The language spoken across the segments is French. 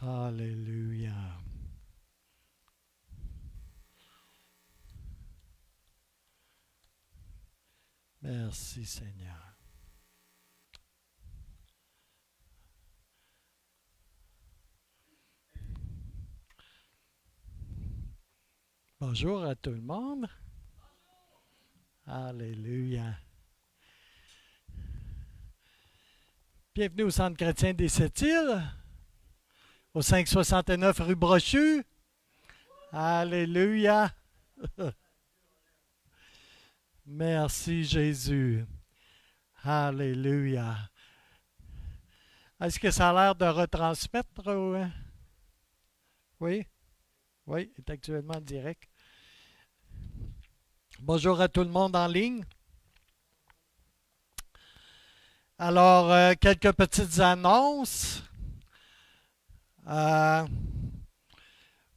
Alléluia. Merci Seigneur. Bonjour à tout le monde. Alléluia. Bienvenue au Centre chrétien des Sept-Îles, au 569 rue Brochu. Alléluia. Merci Jésus. Alléluia. Est-ce que ça a l'air de retransmettre? Oui? Oui, il est actuellement en direct. Bonjour à tout le monde en ligne. Alors, quelques petites annonces. Euh,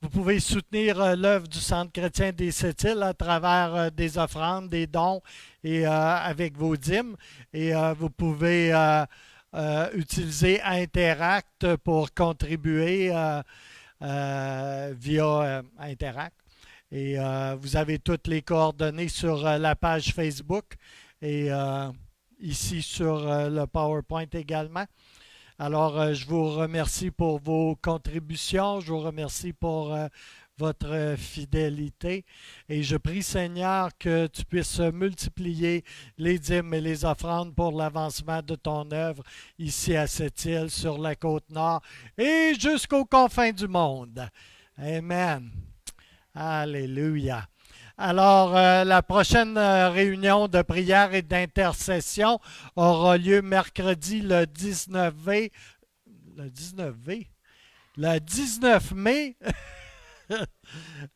vous pouvez soutenir l'œuvre du Centre chrétien des Sept-Îles à travers des offrandes, des dons et avec vos dîmes. Et vous pouvez utiliser Interact pour contribuer via Interact. Et vous avez toutes les coordonnées sur la page Facebook et ici sur le PowerPoint également. Alors, je vous remercie pour vos contributions. Je vous remercie pour votre fidélité. Et je prie, Seigneur, que tu puisses multiplier les dîmes et les offrandes pour l'avancement de ton œuvre ici à cette île, sur la côte nord et jusqu'aux confins du monde. Amen. Alléluia. Alors, la prochaine réunion de prière et d'intercession aura lieu mercredi le 19 mai. Le 19 mai? Le 19 mai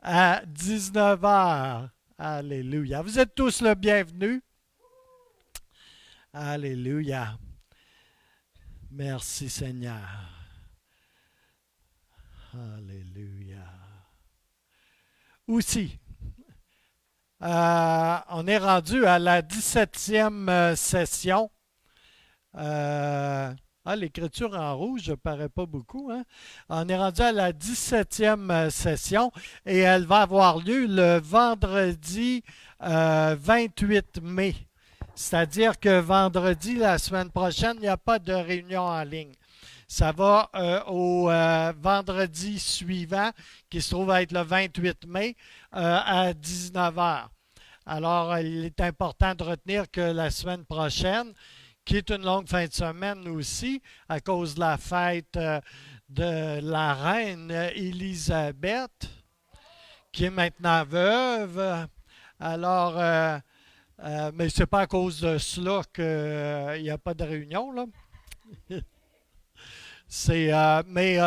à 19 heures. Alléluia. Vous êtes tous le bienvenu. Alléluia. Merci Seigneur. Alléluia. Aussi, on est rendu à la 17e session. L'écriture en rouge ne paraît pas beaucoup. Hein? On est rendu à la 17e session et elle va avoir lieu le vendredi 28 mai. C'est-à-dire que vendredi, la semaine prochaine, il n'y a pas de réunion en ligne. Ça va au vendredi suivant, qui se trouve à être le 28 mai, à 19 heures. Alors, il est important de retenir que la semaine prochaine, qui est une longue fin de semaine aussi, à cause de la fête de la reine Élisabeth, qui est maintenant veuve. Alors, mais ce n'est pas à cause de cela qu'il n'y a pas de réunion, là. Mais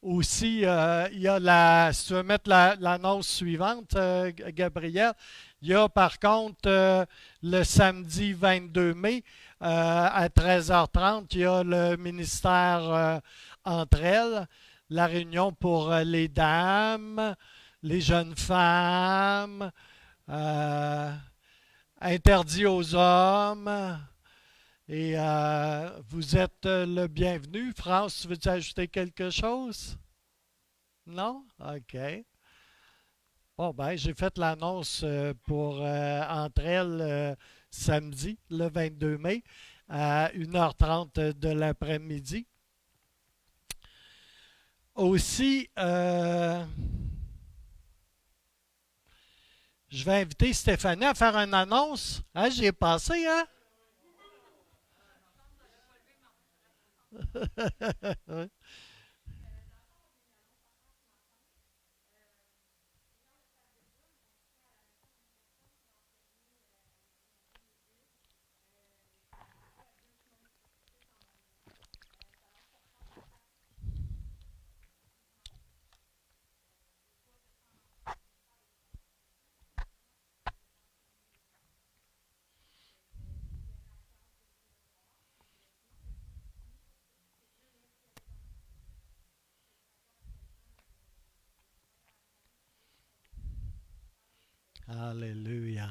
aussi, il y a si tu veux mettre l'annonce suivante, Gabriel, il y a par contre le samedi 22 mai à 13h30, il y a le ministère entre elles, la réunion pour les dames, les jeunes femmes, euh, interdit aux hommes. Et vous êtes le bienvenu. France, veux-tu ajouter quelque chose? Non? OK. Bon, ben, j'ai fait l'annonce pour entre elles samedi, le 22 mai, à 1h30 de l'après-midi. Aussi, je vais inviter Stéphanie à faire une annonce. Hein, j'y ai passé, hein? Alléluia.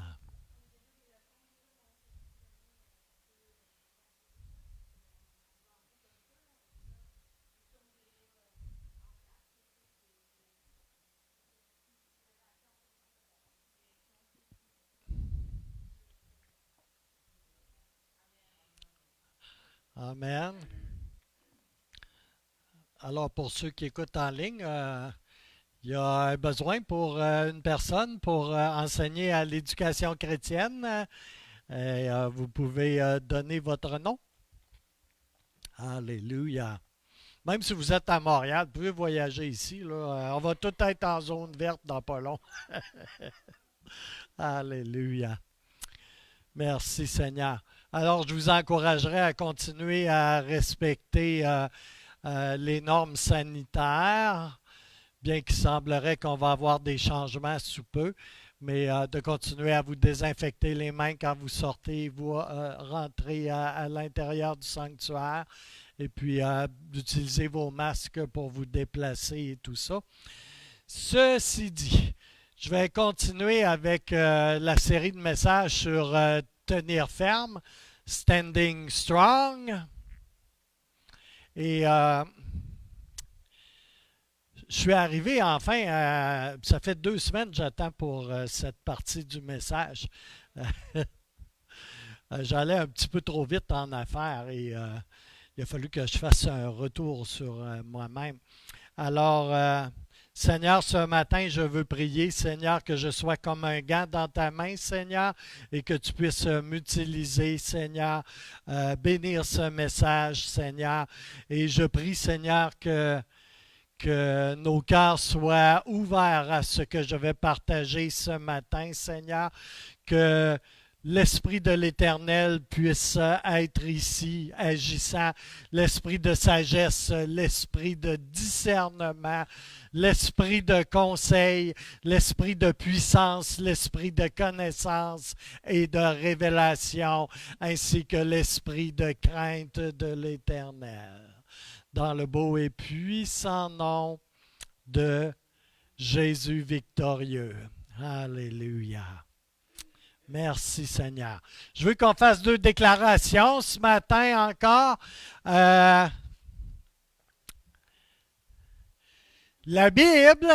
Amen. Alors, pour ceux qui écoutent en ligne, il y a un besoin pour une personne pour enseigner à l'éducation chrétienne. Et vous pouvez donner votre nom. Alléluia. Même si vous êtes à Montréal, vous pouvez voyager ici. Là. On va tout être en zone verte dans pas long. Alléluia. Merci Seigneur. Alors, je vous encouragerai à continuer à respecter les normes sanitaires, bien qu'il semblerait qu'on va avoir des changements sous peu, mais de continuer à vous désinfecter les mains quand vous sortez, vous rentrez à l'intérieur du sanctuaire, et puis d'utiliser vos masques pour vous déplacer et tout ça. Ceci dit, je vais continuer avec la série de messages sur tenir ferme, standing strong. Et je suis arrivé enfin, ça fait 2 semaines que j'attends pour cette partie du message. J'allais un petit peu trop vite en affaires et il a fallu que je fasse un retour sur moi-même. Alors, Seigneur, ce matin, je veux prier, Seigneur, que je sois comme un gant dans ta main, Seigneur, et que tu puisses m'utiliser, Seigneur, bénir ce message, Seigneur. Et je prie, Seigneur, que nos cœurs soient ouverts à ce que je vais partager ce matin, Seigneur, que l'Esprit de l'Éternel puisse être ici, agissant, l'Esprit de sagesse, l'Esprit de discernement, l'Esprit de conseil, l'Esprit de puissance, l'Esprit de connaissance et de révélation, ainsi que l'Esprit de crainte de l'Éternel. Dans le beau et puissant nom de Jésus victorieux. Alléluia. Merci Seigneur. Je veux qu'on fasse 2 déclarations ce matin encore. La Bible.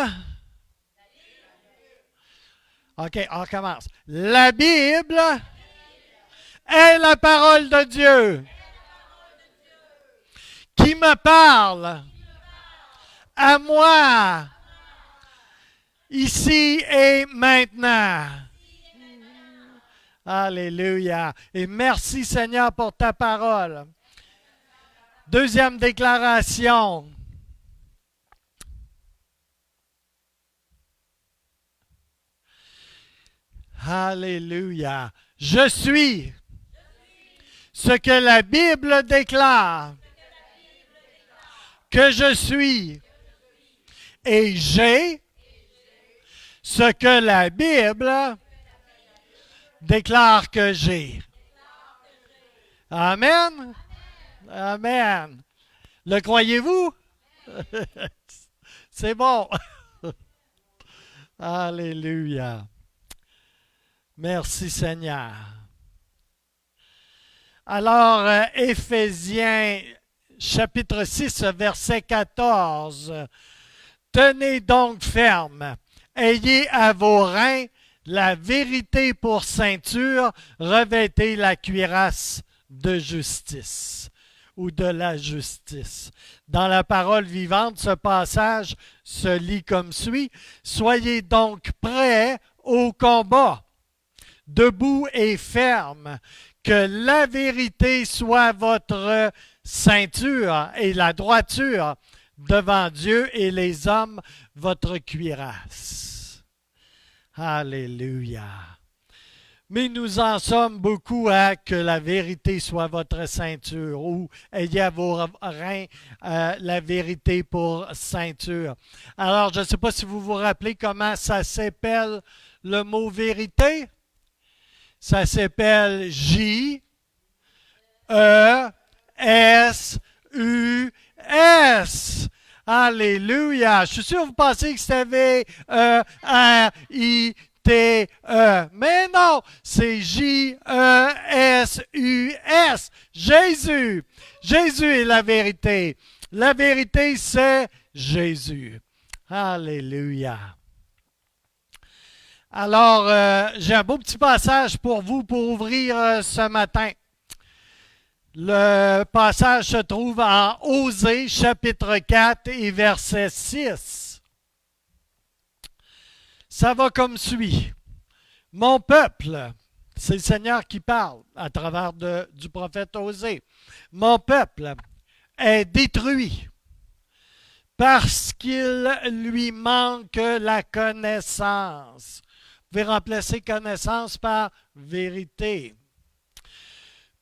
OK, on commence. La Bible est la parole de Dieu qui me parle à moi ici et maintenant. Alléluia. Et merci Seigneur pour ta parole. 2e déclaration. Alléluia. Je suis ce que la Bible déclare que je suis. Et j'ai ce que la Bible déclare que j'ai. Amen. Amen. Le croyez-vous? C'est bon. Alléluia. Merci Seigneur. Alors, Éphésiens chapitre 6, verset 14. Tenez donc ferme. Ayez à vos reins la vérité pour ceinture, revêtez la cuirasse de justice ou de la justice. Dans la parole vivante, ce passage se lit comme suit. Soyez donc prêts au combat, debout et ferme, que la vérité soit votre ceinture et la droiture devant Dieu et les hommes votre cuirasse. Alléluia. Mais nous en sommes beaucoup à que la vérité soit votre ceinture ou ayez à vos reins la vérité pour ceinture. Alors, je ne sais pas si vous vous rappelez comment ça s'appelle le mot vérité. Ça s'appelle J-E-S-U-S. Alléluia. Je suis sûr que vous pensez que c'était V-E-R-I-T-E. Mais non, c'est J-E-S-U-S. Jésus. Jésus est la vérité. La vérité, c'est Jésus. Alléluia. Alors, j'ai un beau petit passage pour vous pour ouvrir ce matin. Le passage se trouve en Osée, chapitre 4 et verset 6. Ça va comme suit. Mon peuple, c'est le Seigneur qui parle à travers du prophète Osée. Mon peuple est détruit parce qu'il lui manque la connaissance. Vous pouvez remplacer connaissance par vérité.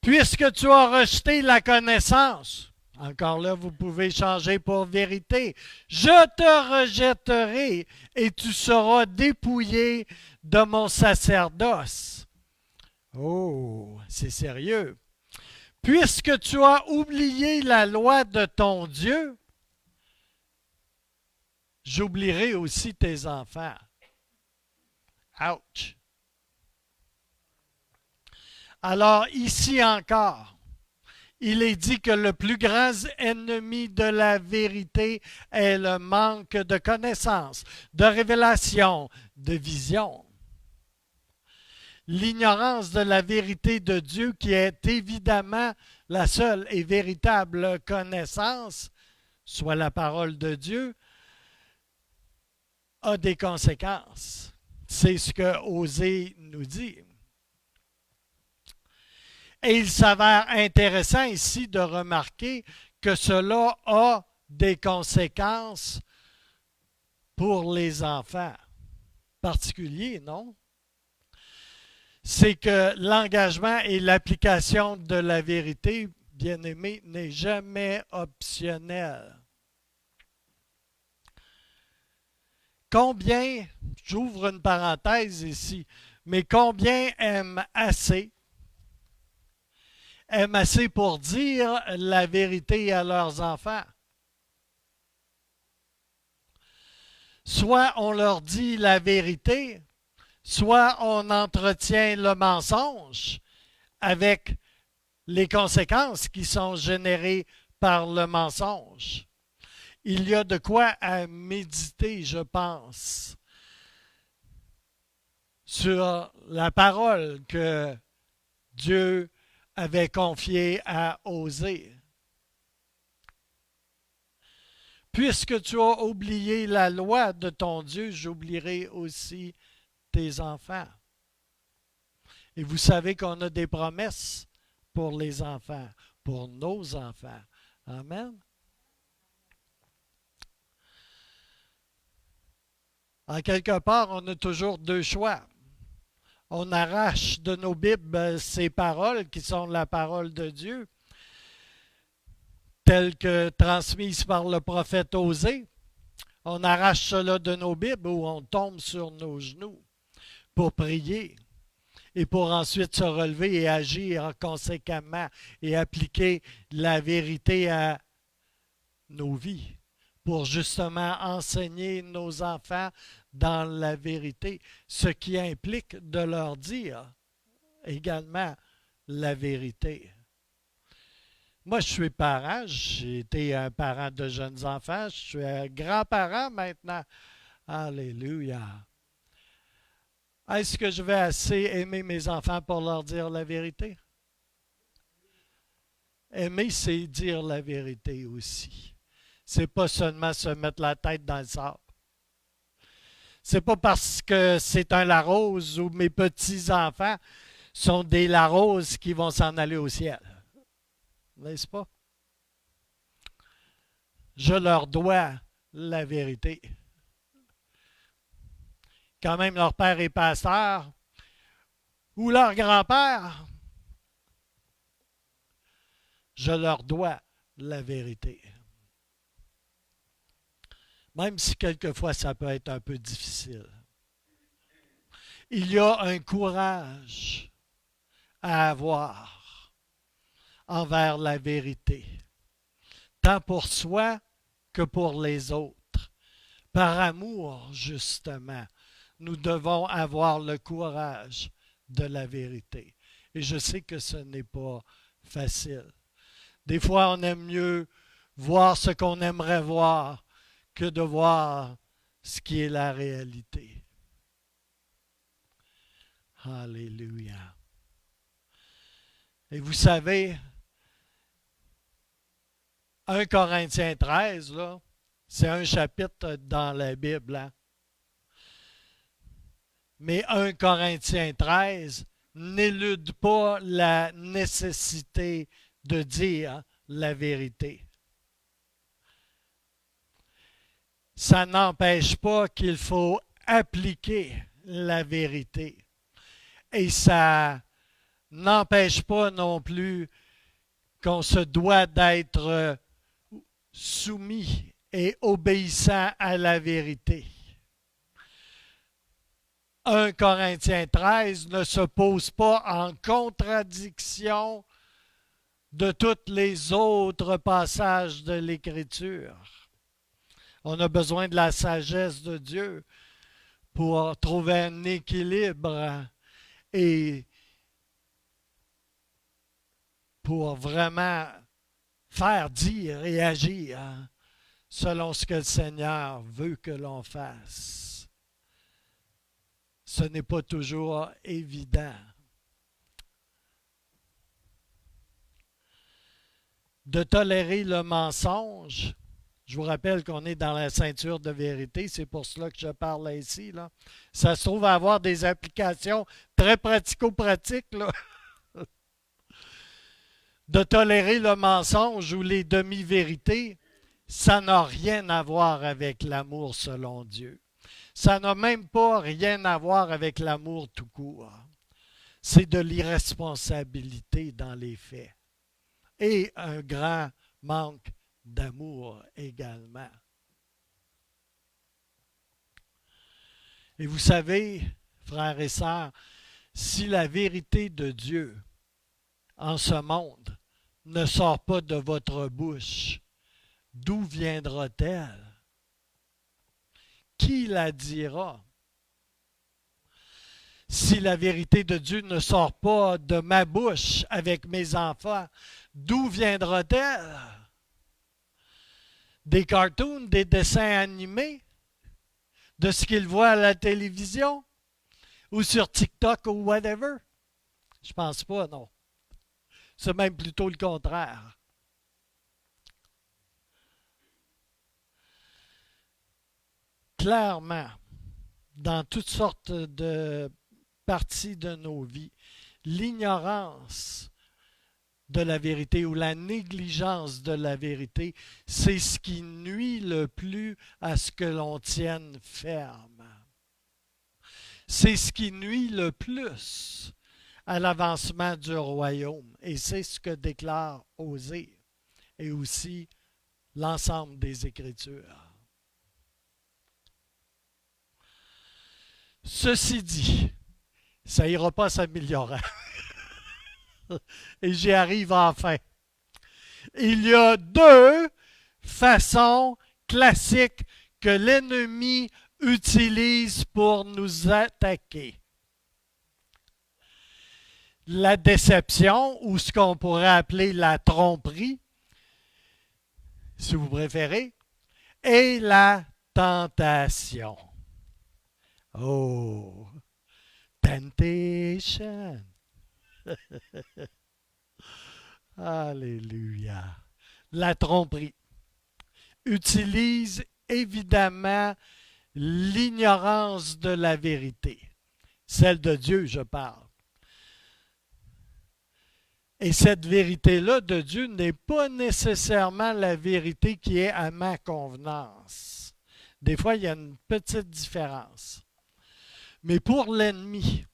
Puisque tu as rejeté la connaissance, encore là, vous pouvez changer pour vérité, je te rejetterai et tu seras dépouillé de mon sacerdoce. Oh, c'est sérieux. Puisque tu as oublié la loi de ton Dieu, j'oublierai aussi tes enfants. Ouch! Alors, ici encore, il est dit que le plus grand ennemi de la vérité est le manque de connaissance, de révélation, de vision. L'ignorance de la vérité de Dieu, qui est évidemment la seule et véritable connaissance, soit la parole de Dieu, a des conséquences. C'est ce que Osée nous dit. Et il s'avère intéressant ici de remarquer que cela a des conséquences pour les enfants. Particulier, non? C'est que l'engagement et l'application de la vérité, bien-aimé, n'est jamais optionnel. Combien, j'ouvre une parenthèse ici, mais combien aiment assez pour dire la vérité à leurs enfants? Soit on leur dit la vérité, soit on entretient le mensonge avec les conséquences qui sont générées par le mensonge. Il y a de quoi à méditer, je pense, sur la parole que Dieu avait confiée à Osée. Puisque tu as oublié la loi de ton Dieu, j'oublierai aussi tes enfants. Et vous savez qu'on a des promesses pour les enfants, pour nos enfants. Amen. En quelque part, on a toujours deux choix. On arrache de nos Bibles ces paroles qui sont la parole de Dieu, telles que transmises par le prophète Osée. On arrache cela de nos Bibles ou on tombe sur nos genoux pour prier et pour ensuite se relever et agir conséquemment et appliquer la vérité à nos vies pour justement enseigner nos enfants dans la vérité, ce qui implique de leur dire également la vérité. Moi, je suis parent, j'ai été un parent de jeunes enfants, je suis un grand-parent maintenant. Alléluia. Est-ce que je vais assez aimer mes enfants pour leur dire la vérité? Aimer, c'est dire la vérité aussi. C'est pas seulement se mettre la tête dans le sable. C'est pas parce que c'est un Larose ou mes petits-enfants sont des Laroses qui vont s'en aller au ciel. N'est-ce pas? Je leur dois la vérité. Quand même leur père est pasteur ou leur grand-père, je leur dois la vérité. Même si quelquefois ça peut être un peu difficile. Il y a un courage à avoir envers la vérité, tant pour soi que pour les autres. Par amour, justement, nous devons avoir le courage de la vérité. Et je sais que ce n'est pas facile. Des fois, on aime mieux voir ce qu'on aimerait voir que de voir ce qui est la réalité. Alléluia. Et vous savez, 1 Corinthiens 13, là, c'est un chapitre dans la Bible. Hein? Mais 1 Corinthiens 13 n'élude pas la nécessité de dire la vérité. Ça n'empêche pas qu'il faut appliquer la vérité. Et ça n'empêche pas non plus qu'on se doit d'être soumis et obéissant à la vérité. 1 Corinthiens 13 ne se pose pas en contradiction de tous les autres passages de l'Écriture. On a besoin de la sagesse de Dieu pour trouver un équilibre et pour vraiment faire dire et agir selon ce que le Seigneur veut que l'on fasse. Ce n'est pas toujours évident. De tolérer le mensonge, je vous rappelle qu'on est dans la ceinture de vérité, c'est pour cela que je parle ici. Là. Ça se trouve à avoir des applications très pratico-pratiques. Là. De tolérer le mensonge ou les demi-vérités, ça n'a rien à voir avec l'amour selon Dieu. Ça n'a même pas rien à voir avec l'amour tout court. C'est de l'irresponsabilité dans les faits. Et un grand manque d'amour également. Et vous savez, frères et sœurs, si la vérité de Dieu en ce monde ne sort pas de votre bouche, d'où viendra-t-elle? Qui la dira? Si la vérité de Dieu ne sort pas de ma bouche avec mes enfants, d'où viendra-t-elle? Des cartoons, des dessins animés, de ce qu'ils voient à la télévision ou sur TikTok ou whatever? Je pense pas, non. C'est même plutôt le contraire. Clairement, dans toutes sortes de parties de nos vies, l'ignorance de la vérité ou la négligence de la vérité, c'est ce qui nuit le plus à ce que l'on tienne ferme. C'est ce qui nuit le plus à l'avancement du royaume. Et c'est ce que déclare Osée et aussi l'ensemble des Écritures. Ceci dit, ça n'ira pas s'améliorer. Et j'y arrive enfin. Il y a deux façons classiques que l'ennemi utilise pour nous attaquer. La déception, ou ce qu'on pourrait appeler la tromperie, si vous préférez, et la tentation. Oh, temptation. Alléluia. La tromperie utilise évidemment l'ignorance de la vérité. Celle de Dieu, je parle. Et cette vérité-là de Dieu n'est pas nécessairement la vérité qui est à ma convenance. Des fois, il y a une petite différence. Mais pour l'ennemi,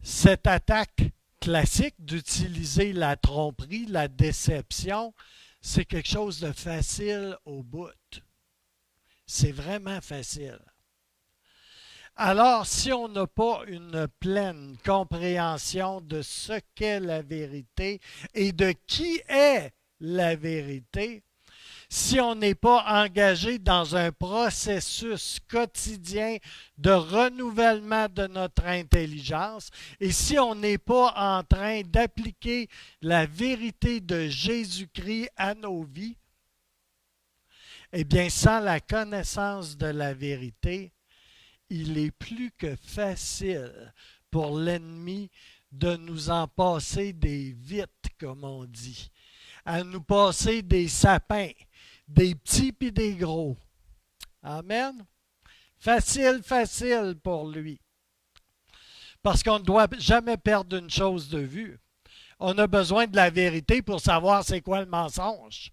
cette attaque classique d'utiliser la tromperie, la déception, c'est quelque chose de facile au bout. C'est vraiment facile. Alors, si on n'a pas une pleine compréhension de ce qu'est la vérité et de qui est la vérité, si on n'est pas engagé dans un processus quotidien de renouvellement de notre intelligence et si on n'est pas en train d'appliquer la vérité de Jésus-Christ à nos vies, eh bien, sans la connaissance de la vérité, il est plus que facile pour l'ennemi de nous en passer des vites, comme on dit, à nous passer des sapins, des petits puis des gros. Amen. Facile, facile pour lui. Parce qu'on ne doit jamais perdre une chose de vue. On a besoin de la vérité pour savoir c'est quoi le mensonge.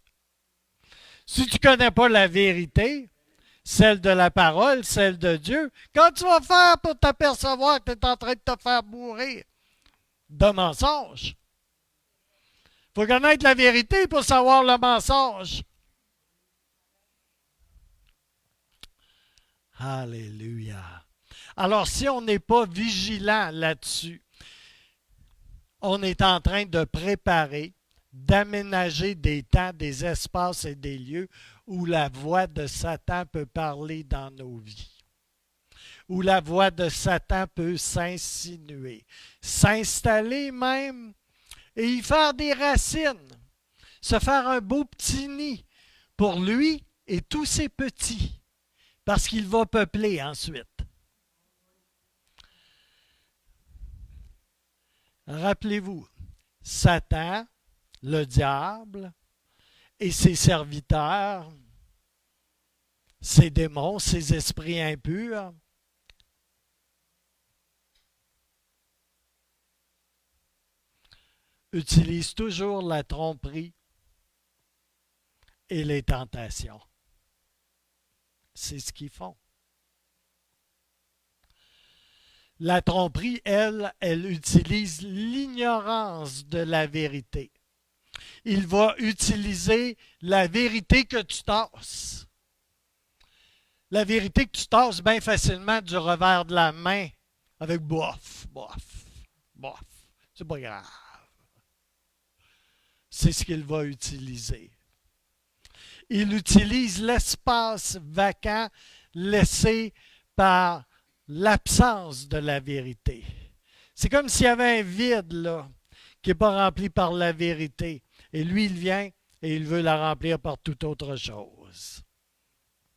Si tu ne connais pas la vérité, celle de la parole, celle de Dieu, quand tu vas faire pour t'apercevoir que tu es en train de te faire bourrer de mensonges? Il faut connaître la vérité pour savoir le mensonge. Alléluia. Alors, si on n'est pas vigilant là-dessus, on est en train de préparer, d'aménager des temps, des espaces et des lieux où la voix de Satan peut parler dans nos vies, où la voix de Satan peut s'insinuer, s'installer même et y faire des racines, se faire un beau petit nid pour lui et tous ses petits, parce qu'il va peupler ensuite. Rappelez-vous, Satan, le diable et ses serviteurs, ses démons, ses esprits impurs, utilisent toujours la tromperie et les tentations. C'est ce qu'ils font. La tromperie, elle utilise l'ignorance de la vérité. Il va utiliser la vérité que tu tasses. La vérité que tu tasses bien facilement du revers de la main avec bof, bof, bof. C'est pas grave. C'est ce qu'il va utiliser. Il utilise l'espace vacant laissé par l'absence de la vérité. C'est comme s'il y avait un vide là, qui n'est pas rempli par la vérité. Et lui, il vient et il veut la remplir par toute autre chose.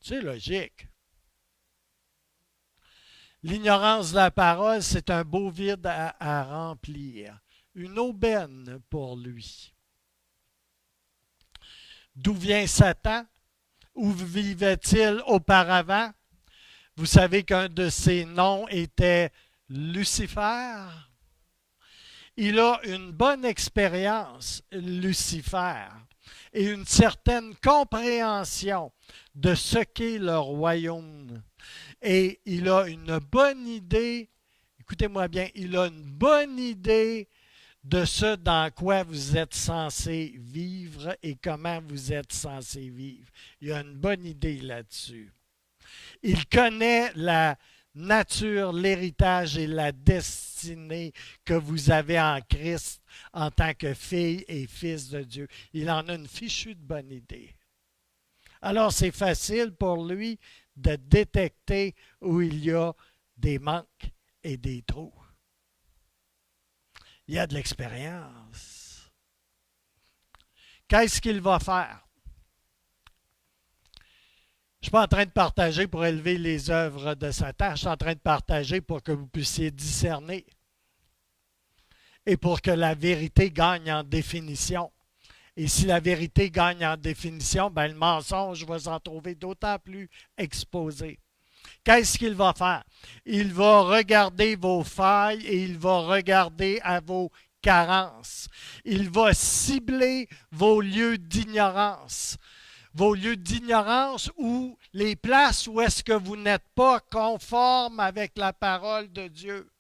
C'est logique. L'ignorance de la parole, c'est un beau vide à remplir. Une aubaine pour lui. D'où vient Satan? Où vivait-il auparavant? Vous savez qu'un de ses noms était Lucifer. Il a une bonne expérience, Lucifer, et une certaine compréhension de ce qu'est le royaume. Et il a une bonne idée, écoutez-moi bien, il a une bonne idée de ce dans quoi vous êtes censé vivre et comment vous êtes censé vivre. Il a une bonne idée là-dessus. Il connaît la nature, l'héritage et la destinée que vous avez en Christ en tant que fille et fils de Dieu. Il en a une fichue de bonne idée. Alors c'est facile pour lui de détecter où il y a des manques et des trous. Il y a de l'expérience. Qu'est-ce qu'il va faire? Je ne suis pas en train de partager pour élever les œuvres de Satan. Je suis en train de partager pour que vous puissiez discerner et pour que la vérité gagne en définition. Et si la vérité gagne en définition, ben le mensonge va s'en trouver d'autant plus exposé. Qu'est-ce qu'il va faire? Il va regarder vos failles et il va regarder à vos carences. Il va cibler vos lieux d'ignorance. Vos lieux d'ignorance ou les places où est-ce que vous n'êtes pas conforme avec la parole de Dieu.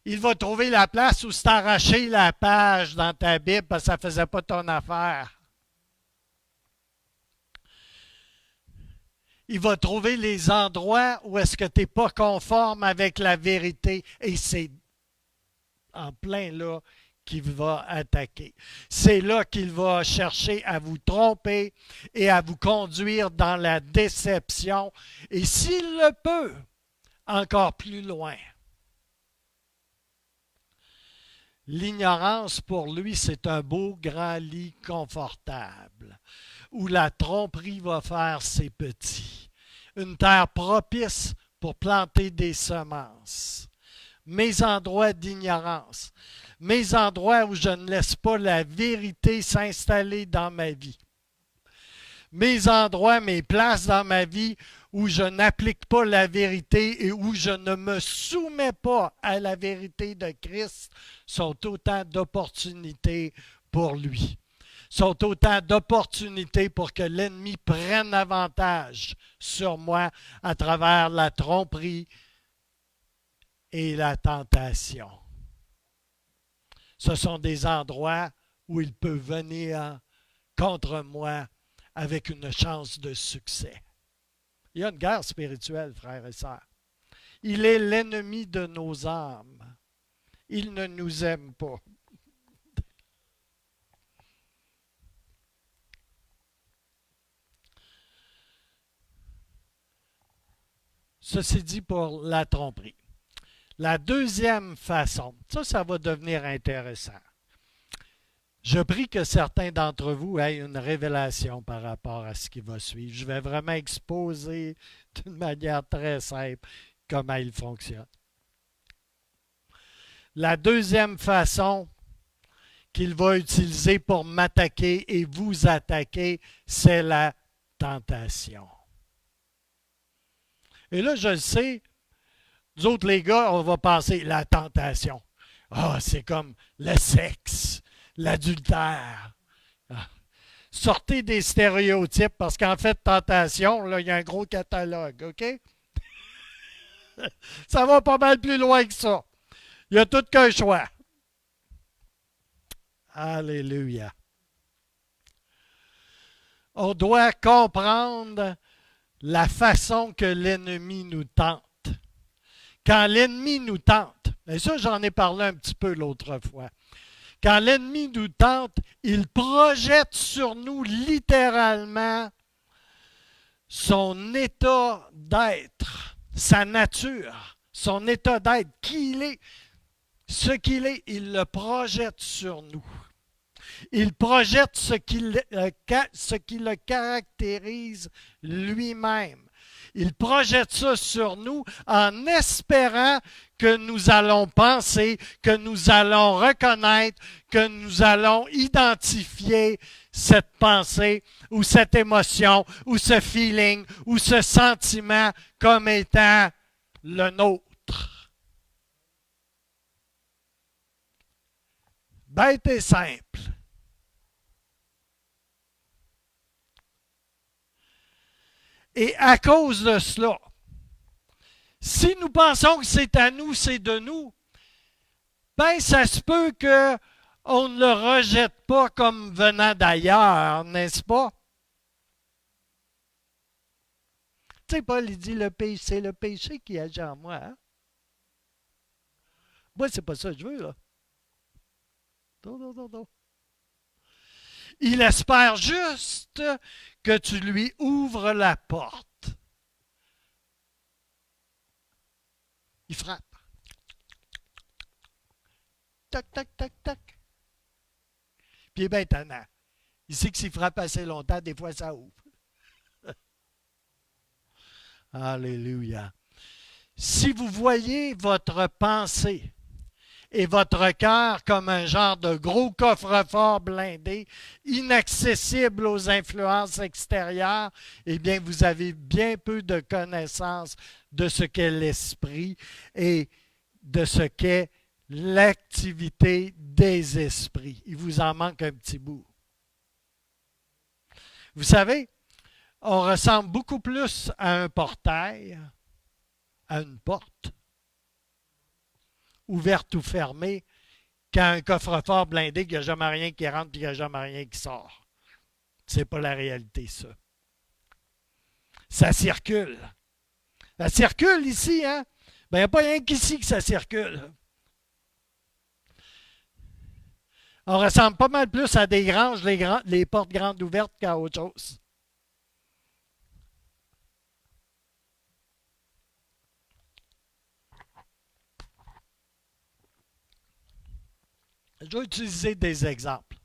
Il va trouver la place où c'est arraché la page dans ta Bible parce que ça ne faisait pas ton affaire. Il va trouver les endroits où est-ce que tu n'es pas conforme avec la vérité. Et c'est en plein là qu'il va attaquer. C'est là qu'il va chercher à vous tromper et à vous conduire dans la déception. Et s'il le peut, encore plus loin. L'ignorance, pour lui, c'est un beau grand lit confortable, où la tromperie va faire ses petits. Une terre propice pour planter des semences. Mes endroits d'ignorance. mes endroits où je ne laisse pas la vérité s'installer dans ma vie. Mes endroits, mes places dans ma vie où je n'applique pas la vérité et où je ne me soumets pas à la vérité de Christ sont autant d'opportunités pour lui. Sont autant d'opportunités pour que l'ennemi prenne avantage sur moi à travers la tromperie et la tentation. Ce sont des endroits où il peut venir contre moi avec une chance de succès. Il y a une guerre spirituelle, frères et sœurs. Il est l'ennemi de nos âmes. Il ne nous aime pas. Ceci dit pour la tromperie. La deuxième façon, ça va devenir intéressant. Je prie que certains d'entre vous aient une révélation par rapport à ce qui va suivre. Je vais vraiment exposer d'une manière très simple comment il fonctionne. La deuxième façon qu'il va utiliser pour m'attaquer et vous attaquer, c'est la tentation. Et là, je le sais, nous autres les gars, on va penser la tentation. Ah, c'est comme le sexe, l'adultère. Ah. Sortez des stéréotypes parce qu'en fait, tentation, là, il y a un gros catalogue, OK? Ça va pas mal plus loin que ça. Il n'y a tout qu'un choix. Alléluia. On doit comprendre la façon que l'ennemi nous tente. Quand l'ennemi nous tente, et ça j'en ai parlé un petit peu l'autre fois, quand l'ennemi nous tente, il projette sur nous littéralement son état d'être, sa nature, son état d'être, qui il est, ce qu'il est, il le projette sur nous. Il projette ce qui le caractérise lui-même. Il projette ça sur nous en espérant que nous allons penser, que nous allons reconnaître, que nous allons identifier cette pensée ou cette émotion ou ce feeling ou ce sentiment comme étant le nôtre. Bête et simple. Et à cause de cela, si nous pensons que c'est à nous, c'est de nous, ben ça se peut qu'on ne le rejette pas comme venant d'ailleurs, n'est-ce pas? Tu sais, Paul, il dit, c'est le péché qui agit en moi. Hein? Moi, c'est pas ça que je veux, là. Non. Il espère juste que tu lui ouvres la porte. Il frappe. Tac, tac, tac, tac. Puis il est bien tannant. Il sait que s'il frappe assez longtemps, des fois ça ouvre. Alléluia. Si vous voyez votre pensée et votre cœur comme un genre de gros coffre-fort blindé, inaccessible aux influences extérieures, eh bien, vous avez bien peu de connaissances de ce qu'est l'esprit et de ce qu'est l'activité des esprits. Il vous en manque un petit bout. Vous savez, on ressemble beaucoup plus à un portail, à une porte, ouverte ou fermée, qu'à un coffre-fort blindé qu'il n'y a jamais rien qui rentre et qu'il n'y a jamais rien qui sort. C'est pas la réalité, ça. Ça circule. Ça circule ici, hein? Ben, il n'y a pas rien qu'ici que ça circule. On ressemble pas mal plus à des granges, les portes grandes ouvertes qu'à autre chose. Je vais utiliser des exemples.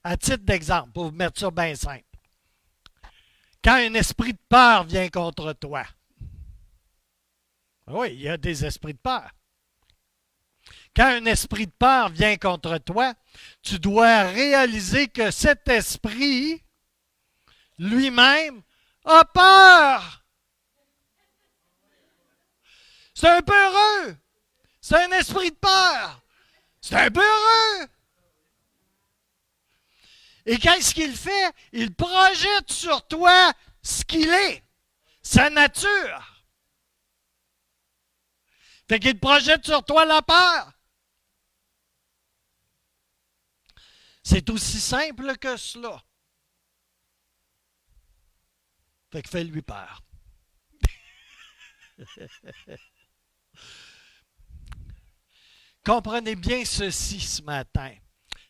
À titre d'exemple, pour vous mettre ça bien simple. Quand un esprit de peur vient contre toi, oui, il y a des esprits de peur. Quand un esprit de peur vient contre toi, tu dois réaliser que cet esprit lui-même a peur. C'est un peu heureux. C'est un esprit de peur. C'est un peu heureux. Et qu'est-ce qu'il fait? Il projette sur toi ce qu'il est, sa nature. Fait qu'il projette sur toi la peur. C'est aussi simple que cela. Fait que fais-lui peur. Comprenez bien ceci ce matin.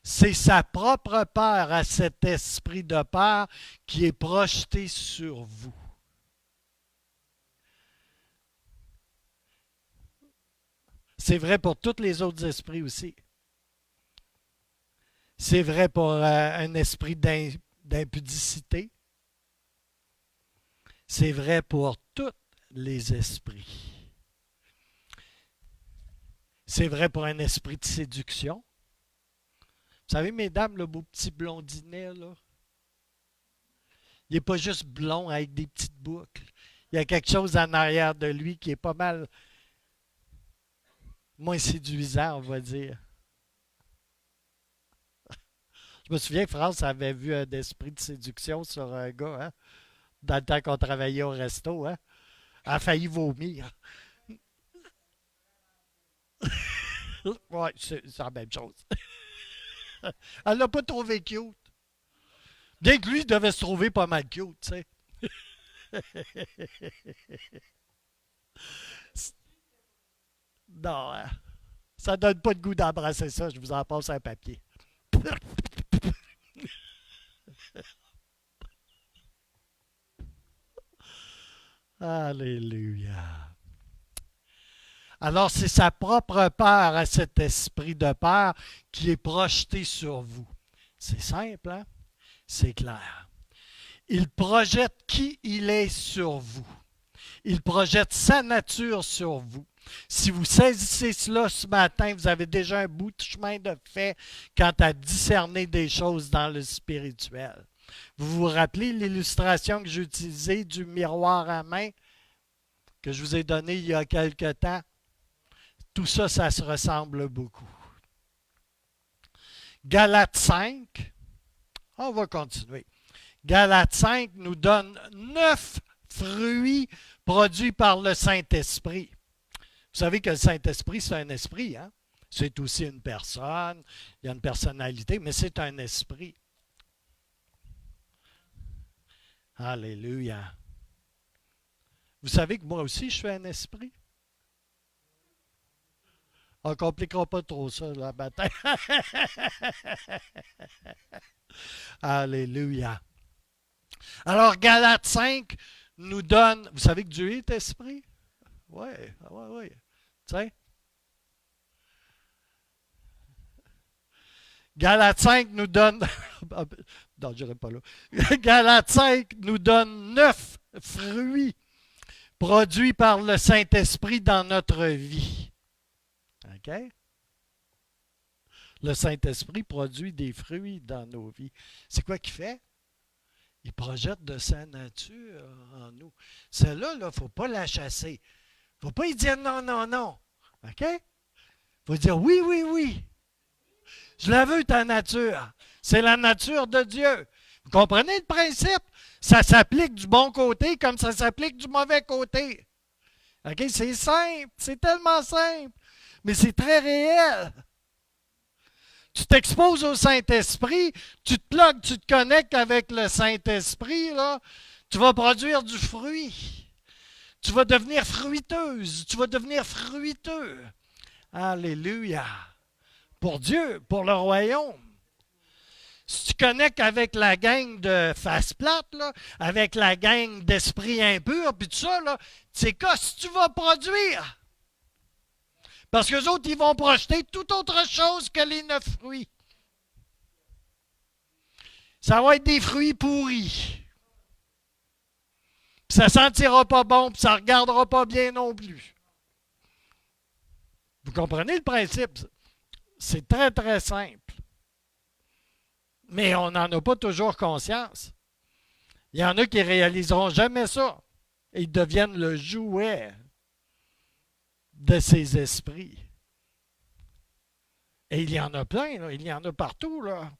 C'est sa propre peur à cet esprit de peur qui est projeté sur vous. C'est vrai pour tous les autres esprits aussi. C'est vrai pour un esprit d'impudicité. C'est vrai pour tous les esprits. C'est vrai pour un esprit de séduction. Vous savez, mesdames, le beau petit blondinet, là, il n'est pas juste blond avec des petites boucles. Il y a quelque chose en arrière de lui qui est pas mal moins séduisant, on va dire. Je me souviens que France avait vu un esprit de séduction sur un gars, hein, dans le temps qu'on travaillait au resto. Hein. Elle a failli vomir. Oui, c'est la même chose. Elle l'a pas trouvé cute. Bien que lui, il devait se trouver pas mal cute, tu sais. Non, hein. Ça donne pas de goût d'embrasser ça. Je vous en passe un papier. Alléluia. Alors, c'est sa propre peur à cet esprit de peur qui est projeté sur vous. C'est simple, hein? C'est clair. Il projette qui il est sur vous. Il projette sa nature sur vous. Si vous saisissez cela ce matin, vous avez déjà un bout de chemin de fait quant à discerner des choses dans le spirituel. Vous vous rappelez l'illustration que j'ai utilisée du miroir à main que je vous ai donné il y a quelque temps? Tout ça, ça se ressemble beaucoup. Galates 5, on va continuer. Galates 5 nous donne 9 fruits produits par le Saint-Esprit. Vous savez que le Saint-Esprit, c'est un esprit, hein? C'est aussi une personne, il y a une personnalité, mais c'est un esprit. Alléluia. Vous savez que moi aussi, je suis un esprit? On ne compliquera pas trop ça, le matin. Alléluia. Alors, Galates 5 nous donne... Vous savez que Dieu est esprit? Oui, oui, oui. Tu sais? Galates 5 nous donne... non, je n'irai pas là. Galates 5 nous donne 9 fruits produits par le Saint-Esprit dans notre vie. OK? Le Saint-Esprit produit des fruits dans nos vies. C'est quoi qu'il fait? Il projette de sa nature en nous. Celle-là, il ne faut pas la chasser. Il ne faut pas y dire non, non, non. OK? Il faut dire oui, oui, oui. Je la veux, ta nature. C'est la nature de Dieu. Vous comprenez le principe? Ça s'applique du bon côté comme ça s'applique du mauvais côté. OK? C'est simple. C'est tellement simple. Mais c'est très réel. Tu t'exposes au Saint-Esprit, tu te plugues, tu te connectes avec le Saint-Esprit, là, tu vas produire du fruit. Tu vas devenir fruiteuse, tu vas devenir fruiteux. Alléluia. Pour Dieu, pour le royaume. Si tu connectes avec la gang de face plate, là, avec la gang d'esprit impur, puis tout ça, là, c'est quoi si tu vas produire? Parce qu'eux autres, ils vont projeter tout autre chose que les 9 fruits. Ça va être des fruits pourris. Puis ça ne sentira pas bon, puis ça ne regardera pas bien non plus. Vous comprenez le principe? C'est très, très simple. Mais on n'en a pas toujours conscience. Il y en a qui ne réaliseront jamais ça. Ils deviennent le jouet de ces esprits. Et il y en a plein, là. Il y en a partout, là.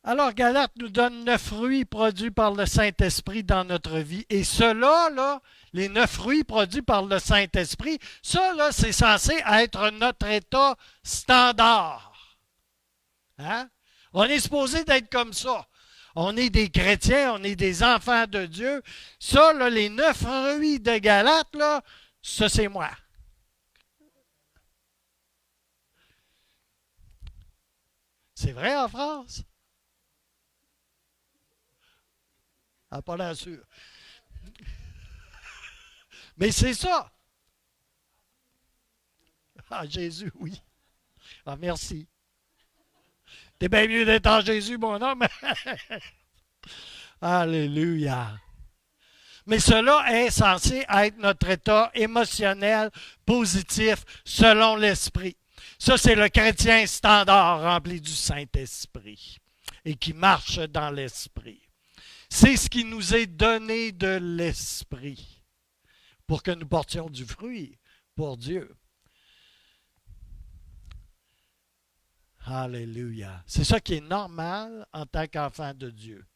Alors, Galate nous donne 9 fruits produits par le Saint-Esprit dans notre vie. Et cela, là, les 9 fruits produits par le Saint-Esprit, ça, là, c'est censé être notre état standard. Hein? On est supposé d'être comme ça. On est des chrétiens, on est des enfants de Dieu. Ça, là, les 9 fruits de Galate, là, ça, c'est moi. C'est vrai en France? Ah, pas l'air sûr. Mais c'est ça. Ah, Jésus, oui. Ah, merci. T'es bien mieux d'être en Jésus, mon homme. Alléluia. Mais cela est censé être notre état émotionnel positif selon l'Esprit. Ça, c'est le chrétien standard rempli du Saint-Esprit et qui marche dans l'Esprit. C'est ce qui nous est donné de l'Esprit pour que nous portions du fruit pour Dieu. Alléluia. C'est ça qui est normal en tant qu'enfant de Dieu.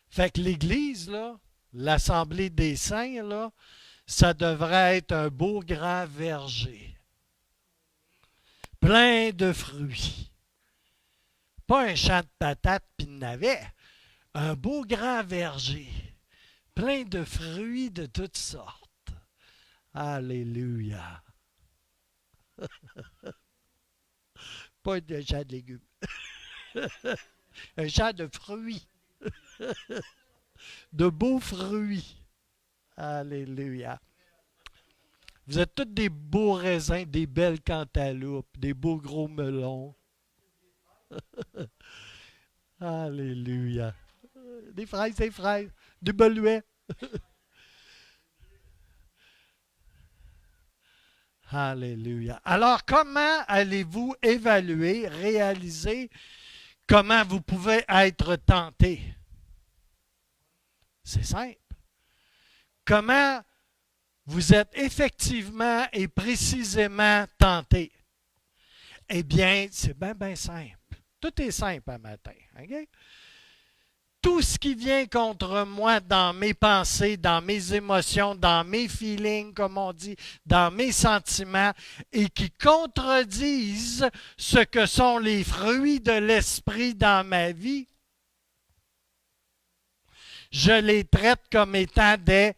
Fait que l'Église, là, l'Assemblée des saints, là, ça devrait être un beau grand verger, plein de fruits. Pas un champ de patates puis de navets, un beau grand verger, plein de fruits de toutes sortes. Alléluia. Pas un champ de légumes. Un champ de fruits. De beaux fruits. Alléluia. Vous êtes tous des beaux raisins, des belles cantaloupes, des beaux gros melons. Alléluia. Des fraises, des beluets. Alléluia. Alors, comment allez-vous évaluer, réaliser comment vous pouvez être tenté? C'est simple. Comment vous êtes effectivement et précisément tenté? Eh bien, c'est bien, bien simple. Tout est simple un matin. Okay? Tout ce qui vient contre moi dans mes pensées, dans mes émotions, dans mes feelings, comme on dit, dans mes sentiments, et qui contredisent ce que sont les fruits de l'esprit dans ma vie, je les traite comme étant des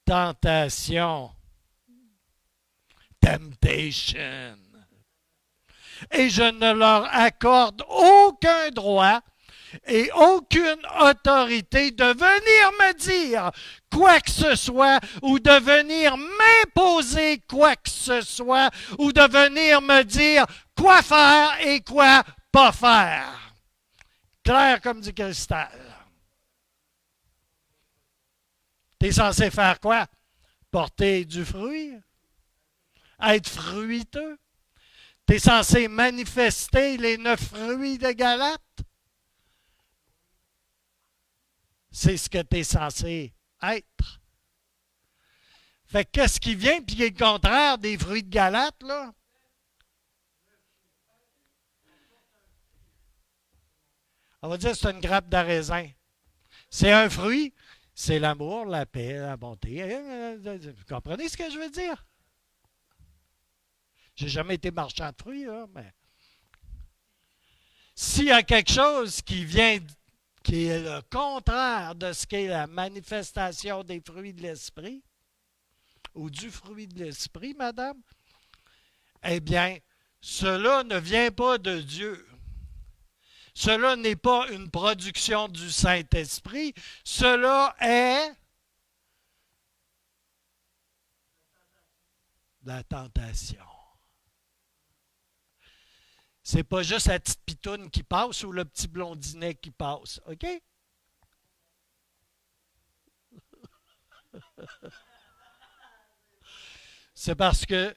tentations. Temptation. Et je ne leur accorde aucun droit et aucune autorité de venir me dire quoi que ce soit ou de venir m'imposer quoi que ce soit ou de venir me dire quoi faire et quoi pas faire. Clair comme du cristal. Tu es censé faire quoi? Porter du fruit? Être fruiteux? Tu es censé manifester les 9 fruits de Galate? C'est ce que tu es censé être. Fait que qu'est-ce qui vient puis qui est le contraire des fruits de Galate, là? On va dire que c'est une grappe de raisin. C'est un fruit, c'est l'amour, la paix, la bonté. Vous comprenez ce que je veux dire? J'ai jamais été marchand de fruits, là, mais s'il y a quelque chose qui vient, qui est le contraire de ce qu'est la manifestation des fruits de l'esprit, ou du fruit de l'esprit, madame, eh bien, cela ne vient pas de Dieu. Cela n'est pas une production du Saint-Esprit. Cela est la tentation. C'est pas juste la petite pitoune qui passe ou le petit blondinet qui passe. OK? C'est parce que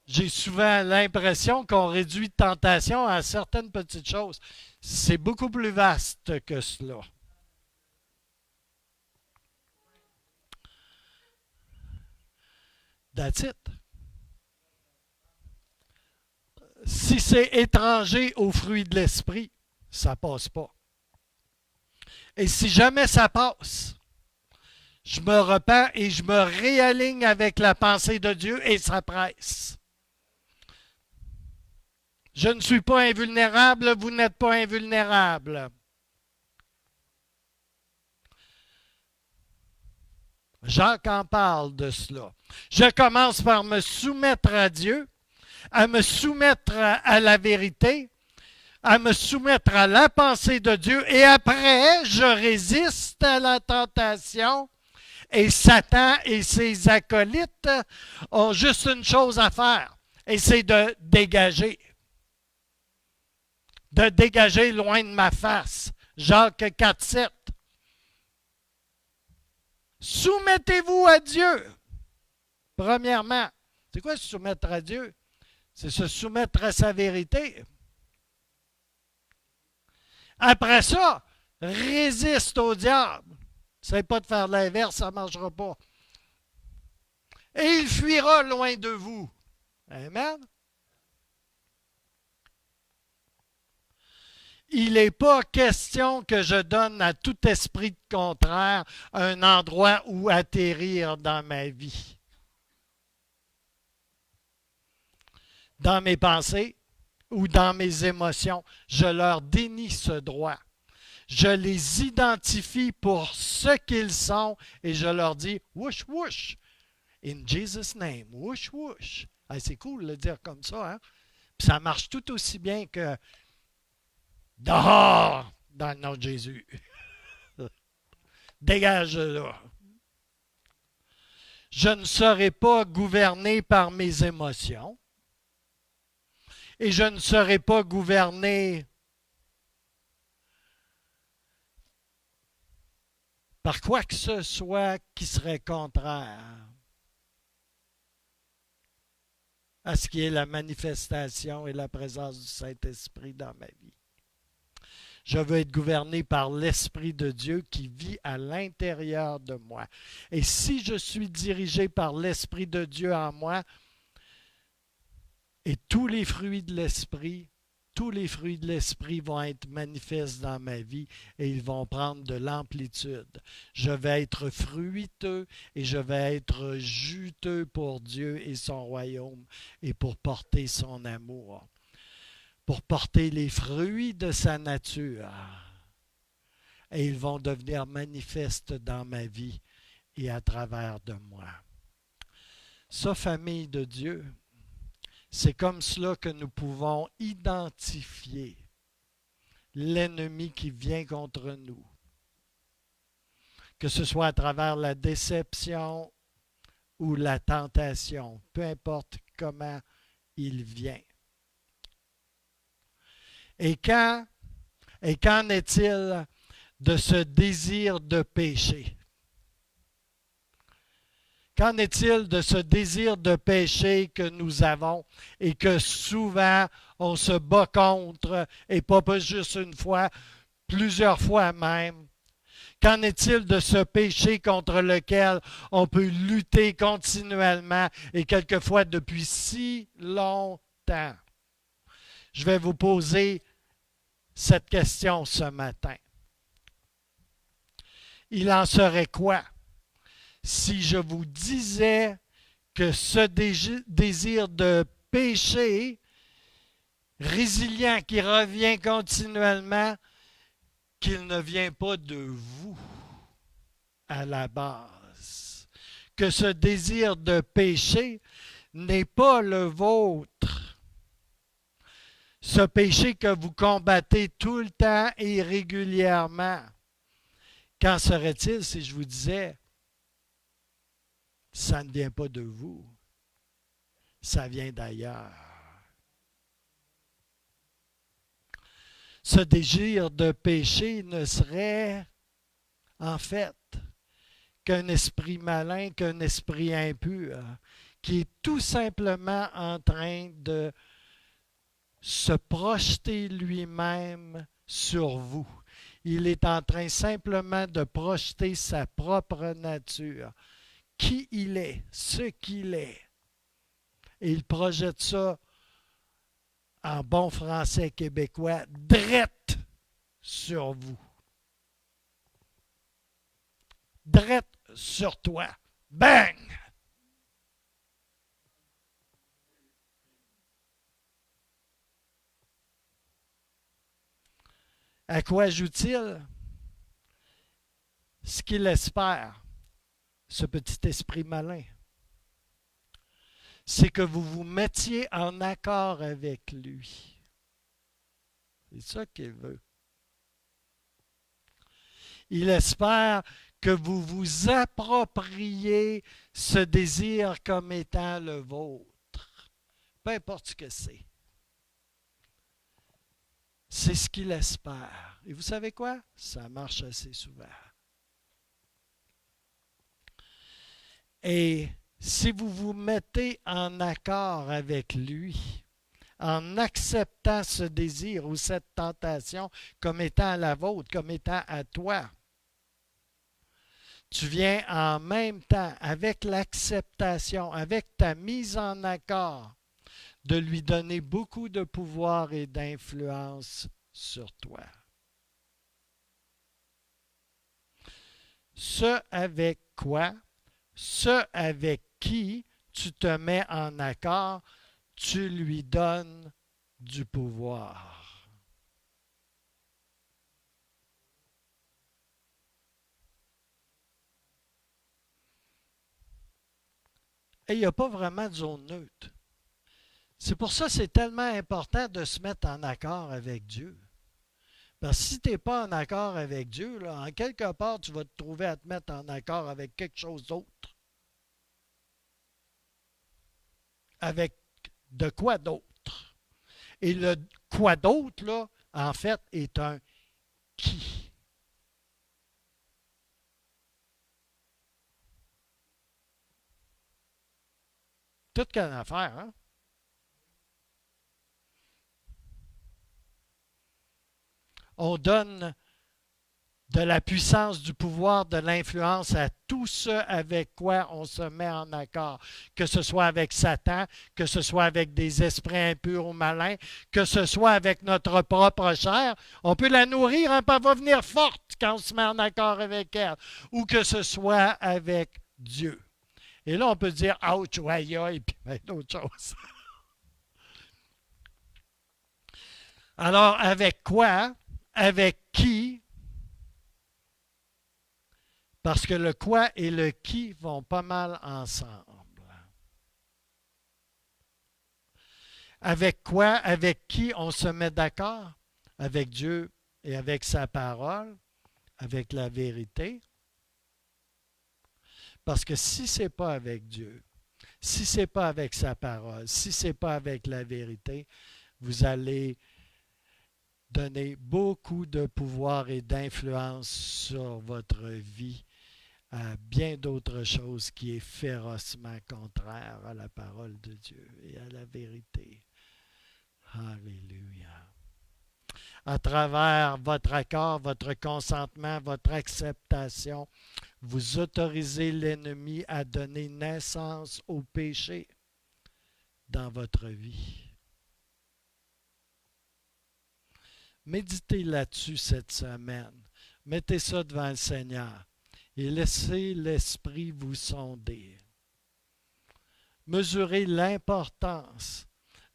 j'ai souvent l'impression qu'on réduit tentation à certaines petites choses. C'est beaucoup plus vaste que cela. That's it. Si c'est étranger aux fruits de l'esprit, ça passe pas. Et si jamais ça passe, je me repens et je me réaligne avec la pensée de Dieu et ça presse. Je ne suis pas invulnérable, vous n'êtes pas invulnérable. Jacques en parle de cela. Je commence par me soumettre à Dieu, à me soumettre à la vérité, à me soumettre à la pensée de Dieu et après, je résiste à la tentation et Satan et ses acolytes ont juste une chose à faire et c'est de dégager. De dégager loin de ma face. Jacques 4, 7. Soumettez-vous à Dieu. Premièrement, c'est quoi se soumettre à Dieu? C'est se soumettre à sa vérité. Après ça, résiste au diable. N'essaye pas de faire l'inverse, ça ne marchera pas. Et il fuira loin de vous. Amen. Il n'est pas question que je donne à tout esprit de contraire un endroit où atterrir dans ma vie. Dans mes pensées ou dans mes émotions, je leur dénie ce droit. Je les identifie pour ce qu'ils sont et je leur dis « whoosh, whoosh ». In Jesus' name, whoosh, whoosh. Ah, c'est cool de le dire comme ça, hein? Puis ça marche tout aussi bien que dehors dans le nom de Jésus. Dégage là. Je ne serai pas gouverné par mes émotions et je ne serai pas gouverné par quoi que ce soit qui serait contraire à ce qui est la manifestation et la présence du Saint-Esprit dans ma vie. Je veux être gouverné par l'Esprit de Dieu qui vit à l'intérieur de moi. Et si je suis dirigé par l'Esprit de Dieu en moi, et tous les fruits de l'Esprit vont être manifestes dans ma vie et ils vont prendre de l'amplitude. Je vais être fruiteux et je vais être juteux pour Dieu et son royaume et pour porter son amour, pour porter les fruits de sa nature. Et ils vont devenir manifestes dans ma vie et à travers de moi. Ça, famille de Dieu, c'est comme cela que nous pouvons identifier l'ennemi qui vient contre nous. Que ce soit à travers la déception ou la tentation, peu importe comment il vient. Et qu'en est-il de ce désir de péché? Qu'en est-il de ce désir de péché que nous avons et que souvent on se bat contre, et pas juste une fois, plusieurs fois même? Qu'en est-il de ce péché contre lequel on peut lutter continuellement et quelquefois depuis si longtemps? Je vais vous poser cette question ce matin. Il en serait quoi si je vous disais que ce désir de péché résilient qui revient continuellement, qu'il ne vient pas de vous à la base, que ce désir de péché n'est pas le vôtre. Ce péché que vous combattez tout le temps et régulièrement. Qu'en serait-il si je vous disais, ça ne vient pas de vous, ça vient d'ailleurs. Ce désir de péché ne serait en fait qu'un esprit malin, qu'un esprit impur, qui est tout simplement en train de se projeter lui-même sur vous. Il est en train simplement de projeter sa propre nature, qui il est, ce qu'il est. Et il projette ça en bon français québécois, drette sur vous. Drette sur toi. Bang! À quoi joue-t-il? Ce qu'il espère, ce petit esprit malin, c'est que vous vous mettiez en accord avec lui. C'est ça qu'il veut. Il espère que vous vous appropriez ce désir comme étant le vôtre. Peu importe ce que c'est. C'est ce qu'il espère. Et vous savez quoi? Ça marche assez souvent. Et si vous vous mettez en accord avec lui, en acceptant ce désir ou cette tentation comme étant la vôtre, comme étant à toi, tu viens en même temps avec l'acceptation, avec ta mise en accord, de lui donner beaucoup de pouvoir et d'influence sur toi. Ce avec quoi, ce avec qui tu te mets en accord, tu lui donnes du pouvoir. Et il n'y a pas vraiment de zone neutre. C'est pour ça que c'est tellement important de se mettre en accord avec Dieu. Parce que si tu n'es pas en accord avec Dieu, là, en quelque part, tu vas te trouver à te mettre en accord avec quelque chose d'autre. Avec de quoi d'autre. Et le quoi d'autre, là, en fait, est un qui. Toute qu'une affaire, hein? On donne de la puissance, du pouvoir, de l'influence à tout ce avec quoi on se met en accord. Que ce soit avec Satan, que ce soit avec des esprits impurs ou malins, que ce soit avec notre propre chair. On peut la nourrir, hein, puis elle va venir forte quand on se met en accord avec elle. Ou que ce soit avec Dieu. Et là, on peut dire « ouch » ou « aïe aïe », puis bien d'autres choses. Alors, avec quoi? Avec qui? Parce que le quoi et le qui vont pas mal ensemble. Avec quoi, avec qui on se met d'accord? Avec Dieu et avec sa parole, avec la vérité. Parce que si ce n'est pas avec Dieu, si ce n'est pas avec sa parole, si ce n'est pas avec la vérité, vous allez donner beaucoup de pouvoir et d'influence sur votre vie à bien d'autres choses qui est férocement contraire à la parole de Dieu et à la vérité. Alléluia. À travers votre accord, votre consentement, votre acceptation, vous autorisez l'ennemi à donner naissance au péché dans votre vie. Méditez là-dessus cette semaine. Mettez ça devant le Seigneur et laissez l'Esprit vous sonder. Mesurez l'importance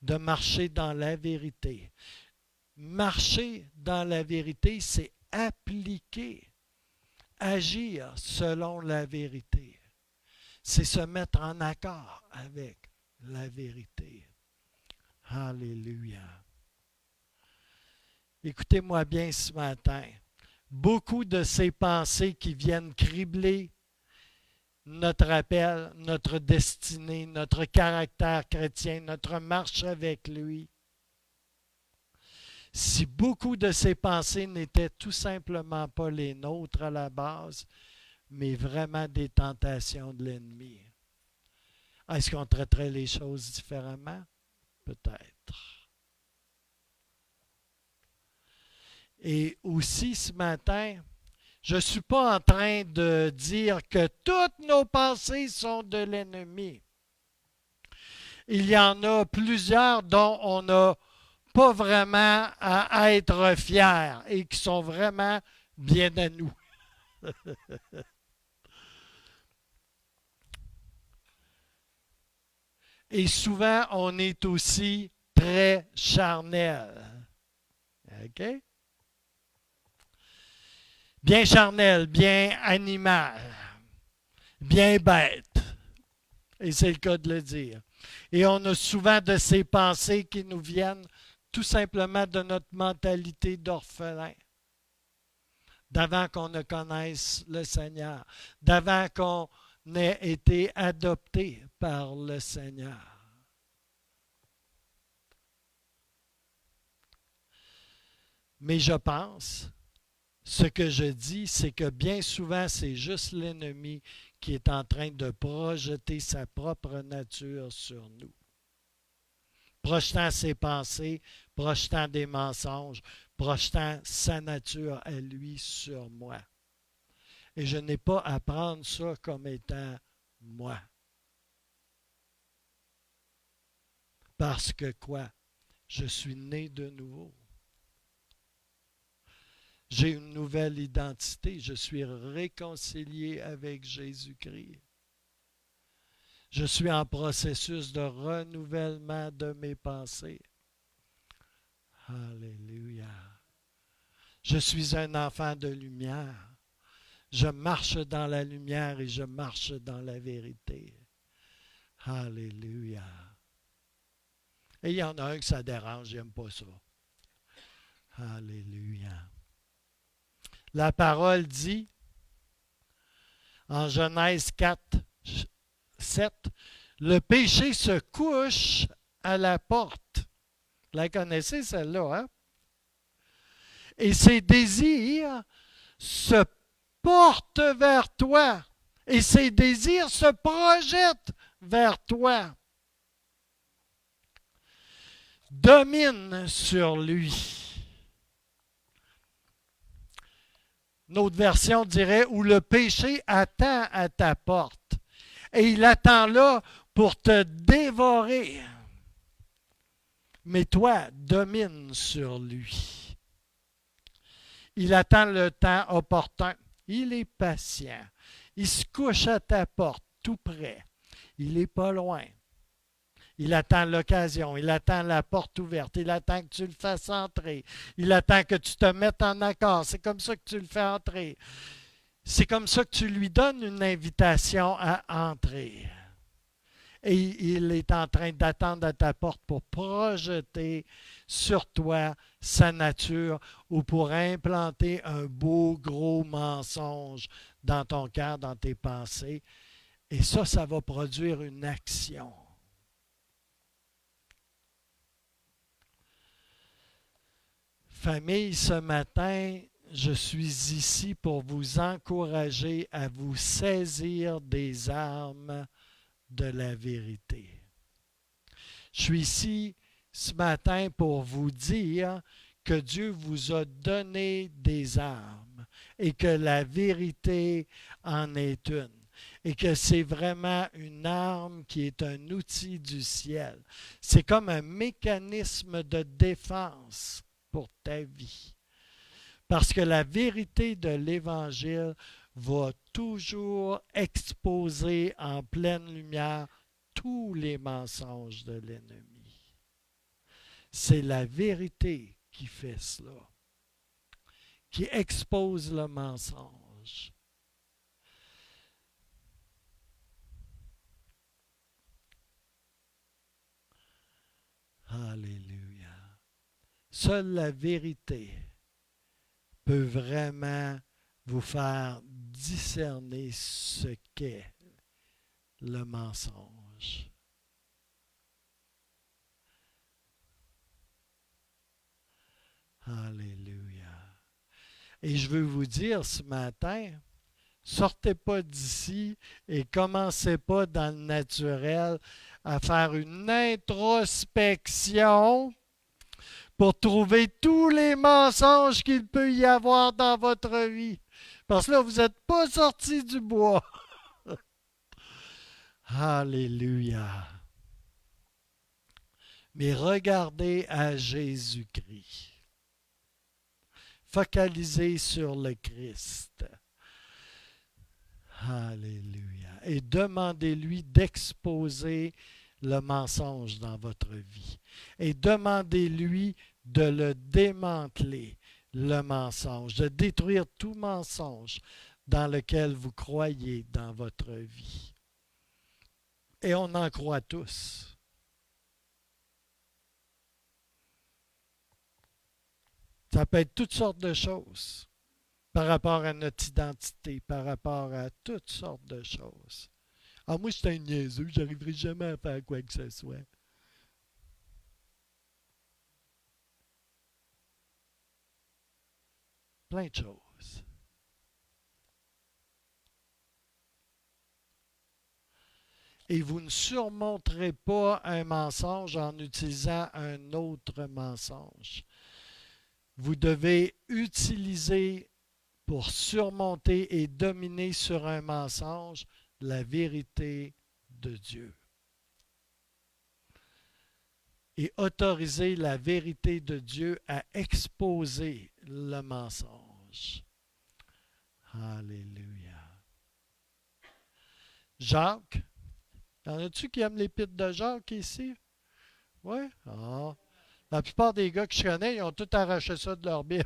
de marcher dans la vérité. Marcher dans la vérité, c'est appliquer, agir selon la vérité. C'est se mettre en accord avec la vérité. Alléluia. Écoutez-moi bien ce matin. Beaucoup de ces pensées qui viennent cribler notre appel, notre destinée, notre caractère chrétien, notre marche avec lui, si beaucoup de ces pensées n'étaient tout simplement pas les nôtres à la base, mais vraiment des tentations de l'ennemi. Est-ce qu'on traiterait les choses différemment? Peut-être. Et aussi ce matin, je ne suis pas en train de dire que toutes nos pensées sont de l'ennemi. Il y en a plusieurs dont on n'a pas vraiment à être fiers et qui sont vraiment bien à nous. Et souvent, on est aussi très charnel. OK? Bien charnel, bien animal, bien bête. Et c'est le cas de le dire. Et on a souvent de ces pensées qui nous viennent tout simplement de notre mentalité d'orphelin, d'avant qu'on ne connaisse le Seigneur, d'avant qu'on ait été adopté par le Seigneur. Mais je pense, ce que je dis, c'est que bien souvent, c'est juste l'ennemi qui est en train de projeter sa propre nature sur nous. Projetant ses pensées, projetant des mensonges, projetant sa nature à lui sur moi. Et je n'ai pas à prendre ça comme étant moi. Parce que quoi? Je suis né de nouveau. J'ai une nouvelle identité. Je suis réconcilié avec Jésus-Christ. Je suis en processus de renouvellement de mes pensées. Alléluia. Je suis un enfant de lumière. Je marche dans la lumière et je marche dans la vérité. Alléluia. Et il y en a un que ça dérange, j'aime pas ça. Alléluia. La parole dit, en Genèse 4, 7, le péché se couche à la porte. Vous la connaissez celle-là, hein? Et ses désirs se portent vers toi. Et ses désirs se projettent vers toi. Domine sur lui. Notre version dirait où le péché attend à ta porte. Et il attend là pour te dévorer. Mais toi, domine sur lui. Il attend le temps opportun. Il est patient. Il se couche à ta porte, tout près. Il n'est pas loin. Il attend l'occasion. Il attend la porte ouverte. Il attend que tu le fasses entrer. Il attend que tu te mettes en accord. C'est comme ça que tu le fais entrer. C'est comme ça que tu lui donnes une invitation à entrer. Et il est en train d'attendre à ta porte pour projeter sur toi sa nature ou pour implanter un beau gros mensonge dans ton cœur, dans tes pensées. Et ça va produire une action. Famille, ce matin, je suis ici pour vous encourager à vous saisir des armes de la vérité. Je suis ici ce matin pour vous dire que Dieu vous a donné des armes et que la vérité en est une. Et que c'est vraiment une arme qui est un outil du ciel. C'est comme un mécanisme de défense pour ta vie. Parce que la vérité de l'Évangile va toujours exposer en pleine lumière tous les mensonges de l'ennemi. C'est la vérité qui fait cela, qui expose le mensonge. Alléluia. Seule la vérité peut vraiment vous faire discerner ce qu'est le mensonge. Alléluia. Et je veux vous dire ce matin, sortez pas d'ici et commencez pas dans le naturel à faire une introspection pour trouver tous les mensonges qu'il peut y avoir dans votre vie. Parce que là, vous n'êtes pas sorti du bois. Alléluia. Mais regardez à Jésus-Christ. Focalisez sur le Christ. Alléluia. Et demandez-lui d'exposer le mensonge dans votre vie. Et demandez-lui de le démanteler, le mensonge, de détruire tout mensonge dans lequel vous croyez dans votre vie. Et on en croit tous. Ça peut être toutes sortes de choses par rapport à notre identité, par rapport à toutes sortes de choses. Ah, moi, je suis un niaiseux, je n'arriverai jamais à faire quoi que ce soit. Plein de choses. Et vous ne surmonterez pas un mensonge en utilisant un autre mensonge. Vous devez utiliser pour surmonter et dominer sur un mensonge la vérité de Dieu. Et autoriser la vérité de Dieu à exposer le mensonge. Alléluia. Jacques, y en a-tu qui aiment l'épître de Jacques ici? Oui? Ah. La plupart des gars que je connais, ils ont tout arraché ça de leur Bible.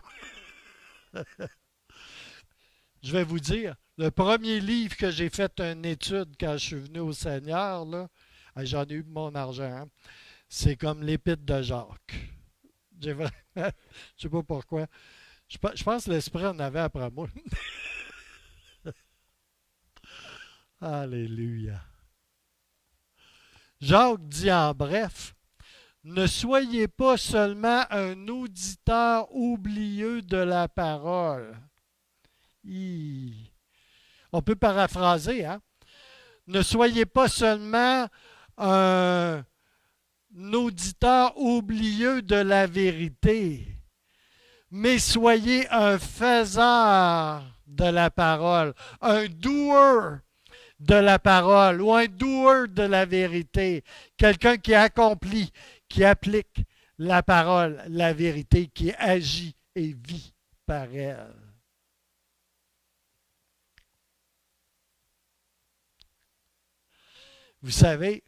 Je vais vous dire, le premier livre que j'ai fait une étude quand je suis venu au Seigneur, là, j'en ai eu mon argent, hein, c'est comme l'épître de Jacques. Je ne sais pas pourquoi. Je pense que l'Esprit en avait après moi. Alléluia. Jacques dit en bref, ne soyez pas seulement un auditeur oublieux de la parole. On peut paraphraser, hein? Ne soyez pas seulement un auditeur oublieux de la vérité, mais soyez un faiseur de la parole, un doer de la parole ou un doer de la vérité, quelqu'un qui accomplit, qui applique la parole, la vérité, qui agit et vit par elle. Vous savez,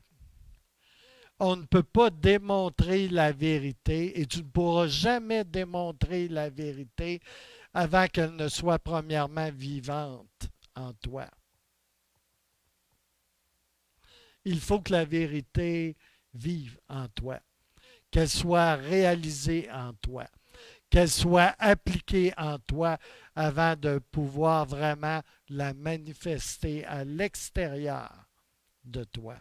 on ne peut pas démontrer la vérité et tu ne pourras jamais démontrer la vérité avant qu'elle ne soit premièrement vivante en toi. Il faut que la vérité vive en toi, qu'elle soit réalisée en toi, qu'elle soit appliquée en toi avant de pouvoir vraiment la manifester à l'extérieur de toi.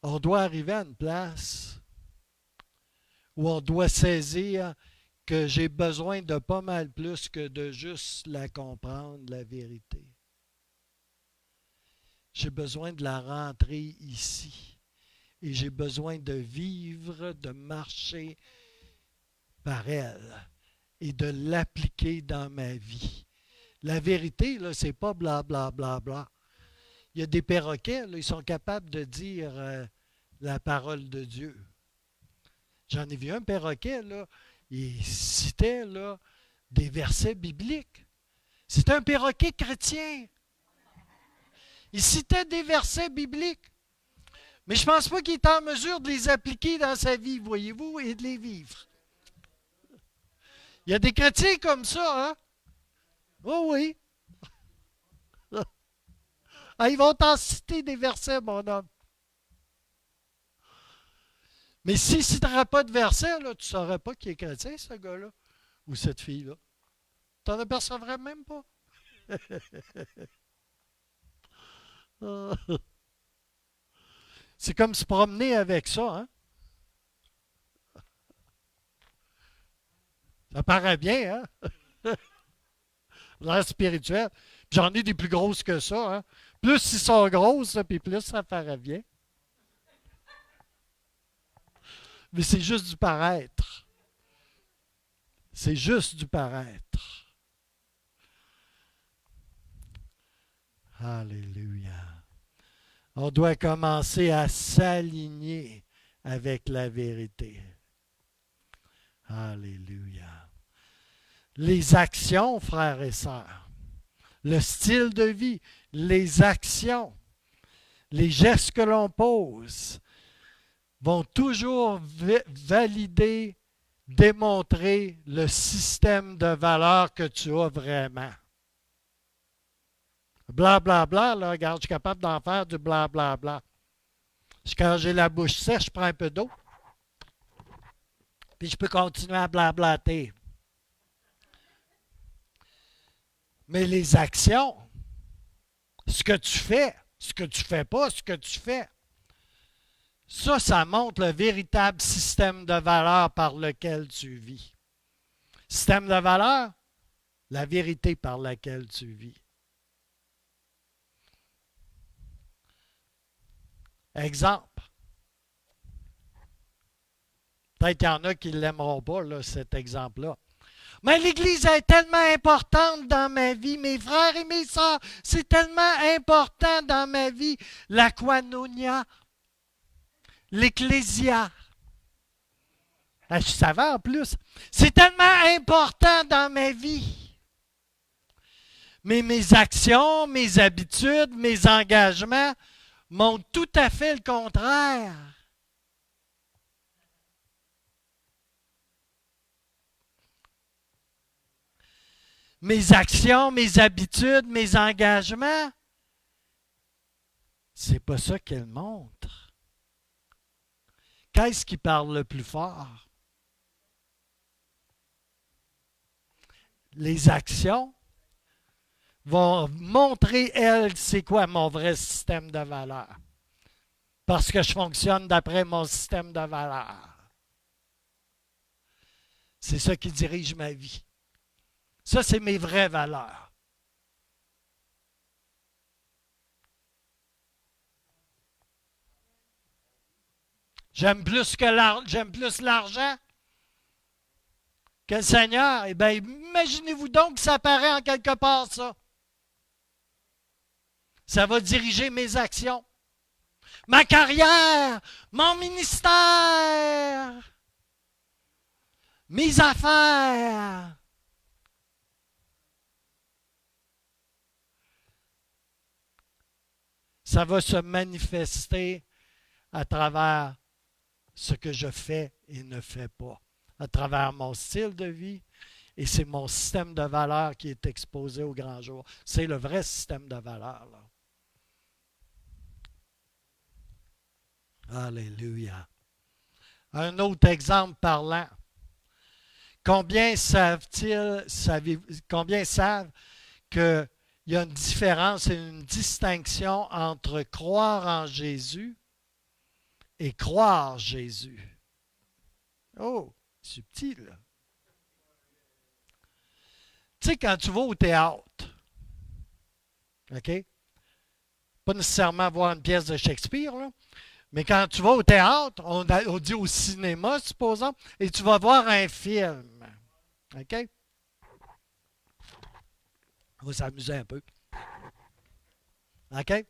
On doit arriver à une place où on doit saisir que j'ai besoin de pas mal plus que de juste la comprendre, la vérité. J'ai besoin de la rentrer ici. Et j'ai besoin de vivre, de marcher par elle et de l'appliquer dans ma vie. La vérité, là, c'est pas blablabla. Bla, bla, bla. Il y a des perroquets, là, ils sont capables de dire la parole de Dieu. J'en ai vu un perroquet, là, il citait là, des versets bibliques. C'était un perroquet chrétien. Il citait des versets bibliques. Mais je ne pense pas qu'il est en mesure de les appliquer dans sa vie, voyez-vous, et de les vivre. Il y a des chrétiens comme ça, hein? Oh oui. Ah, ils vont t'en citer des versets, mon homme. Mais s'il ne citerait pas de versets, là, tu ne saurais pas qu'il est chrétien, ce gars-là, ou cette fille-là. Tu n'en apercevrais même pas. C'est comme se promener avec ça, hein? Ça paraît bien, hein? L'air spirituel. J'en ai des plus grosses que ça, hein? Plus ils sont grosses, puis plus ça paraît bien. Mais c'est juste du paraître. C'est juste du paraître. Alléluia. On doit commencer à s'aligner avec la vérité. Alléluia. Les actions, frères et sœurs, le style de vie, les actions, les gestes que l'on pose vont toujours valider, démontrer le système de valeurs que tu as vraiment. Blablabla, bla, bla, là, regarde, je suis capable d'en faire du blablabla. Bla, bla. Quand j'ai la bouche sèche, je prends un peu d'eau, puis je peux continuer à blablater. Mais les actions, ce que tu fais pas, ce que tu fais, ça montre le véritable système de valeurs par lequel tu vis. Système de valeurs, la vérité par laquelle tu vis. Exemple. Peut-être qu'il y en a qui ne l'aimeront pas, là, cet exemple-là. Mais l'Église est tellement importante dans ma vie, mes frères et mes sœurs, c'est tellement important dans ma vie. La koinonia, l'Ecclésia. Je savais en plus. C'est tellement important dans ma vie. Mais mes actions, mes habitudes, mes engagements montrent tout à fait le contraire. Mes actions, mes habitudes, mes engagements, c'est pas ça qu'elle montre. Qu'est-ce qui parle le plus fort? Les actions vont montrer, elles, c'est quoi mon vrai système de valeurs. Parce que je fonctionne d'après mon système de valeurs. C'est ça qui dirige ma vie. Ça, c'est mes vraies valeurs. J'aime plus l'argent que le Seigneur. Eh bien, imaginez-vous donc que ça apparaît en quelque part, ça. Ça va diriger mes actions, ma carrière, mon ministère, mes affaires. Ça va se manifester à travers ce que je fais et ne fais pas, à travers mon style de vie, et c'est mon système de valeurs qui est exposé au grand jour. C'est le vrai système de valeurs, là. Alléluia. Un autre exemple parlant. Combien savent qu'il y a une différence et une distinction entre croire en Jésus et croire Jésus? Oh, subtil, là. Tu sais, quand tu vas au théâtre, OK? Pas nécessairement voir une pièce de Shakespeare, là, mais quand tu vas au théâtre, on dit au cinéma, supposons, et tu vas voir un film. OK? On va s'amuser un peu. OK?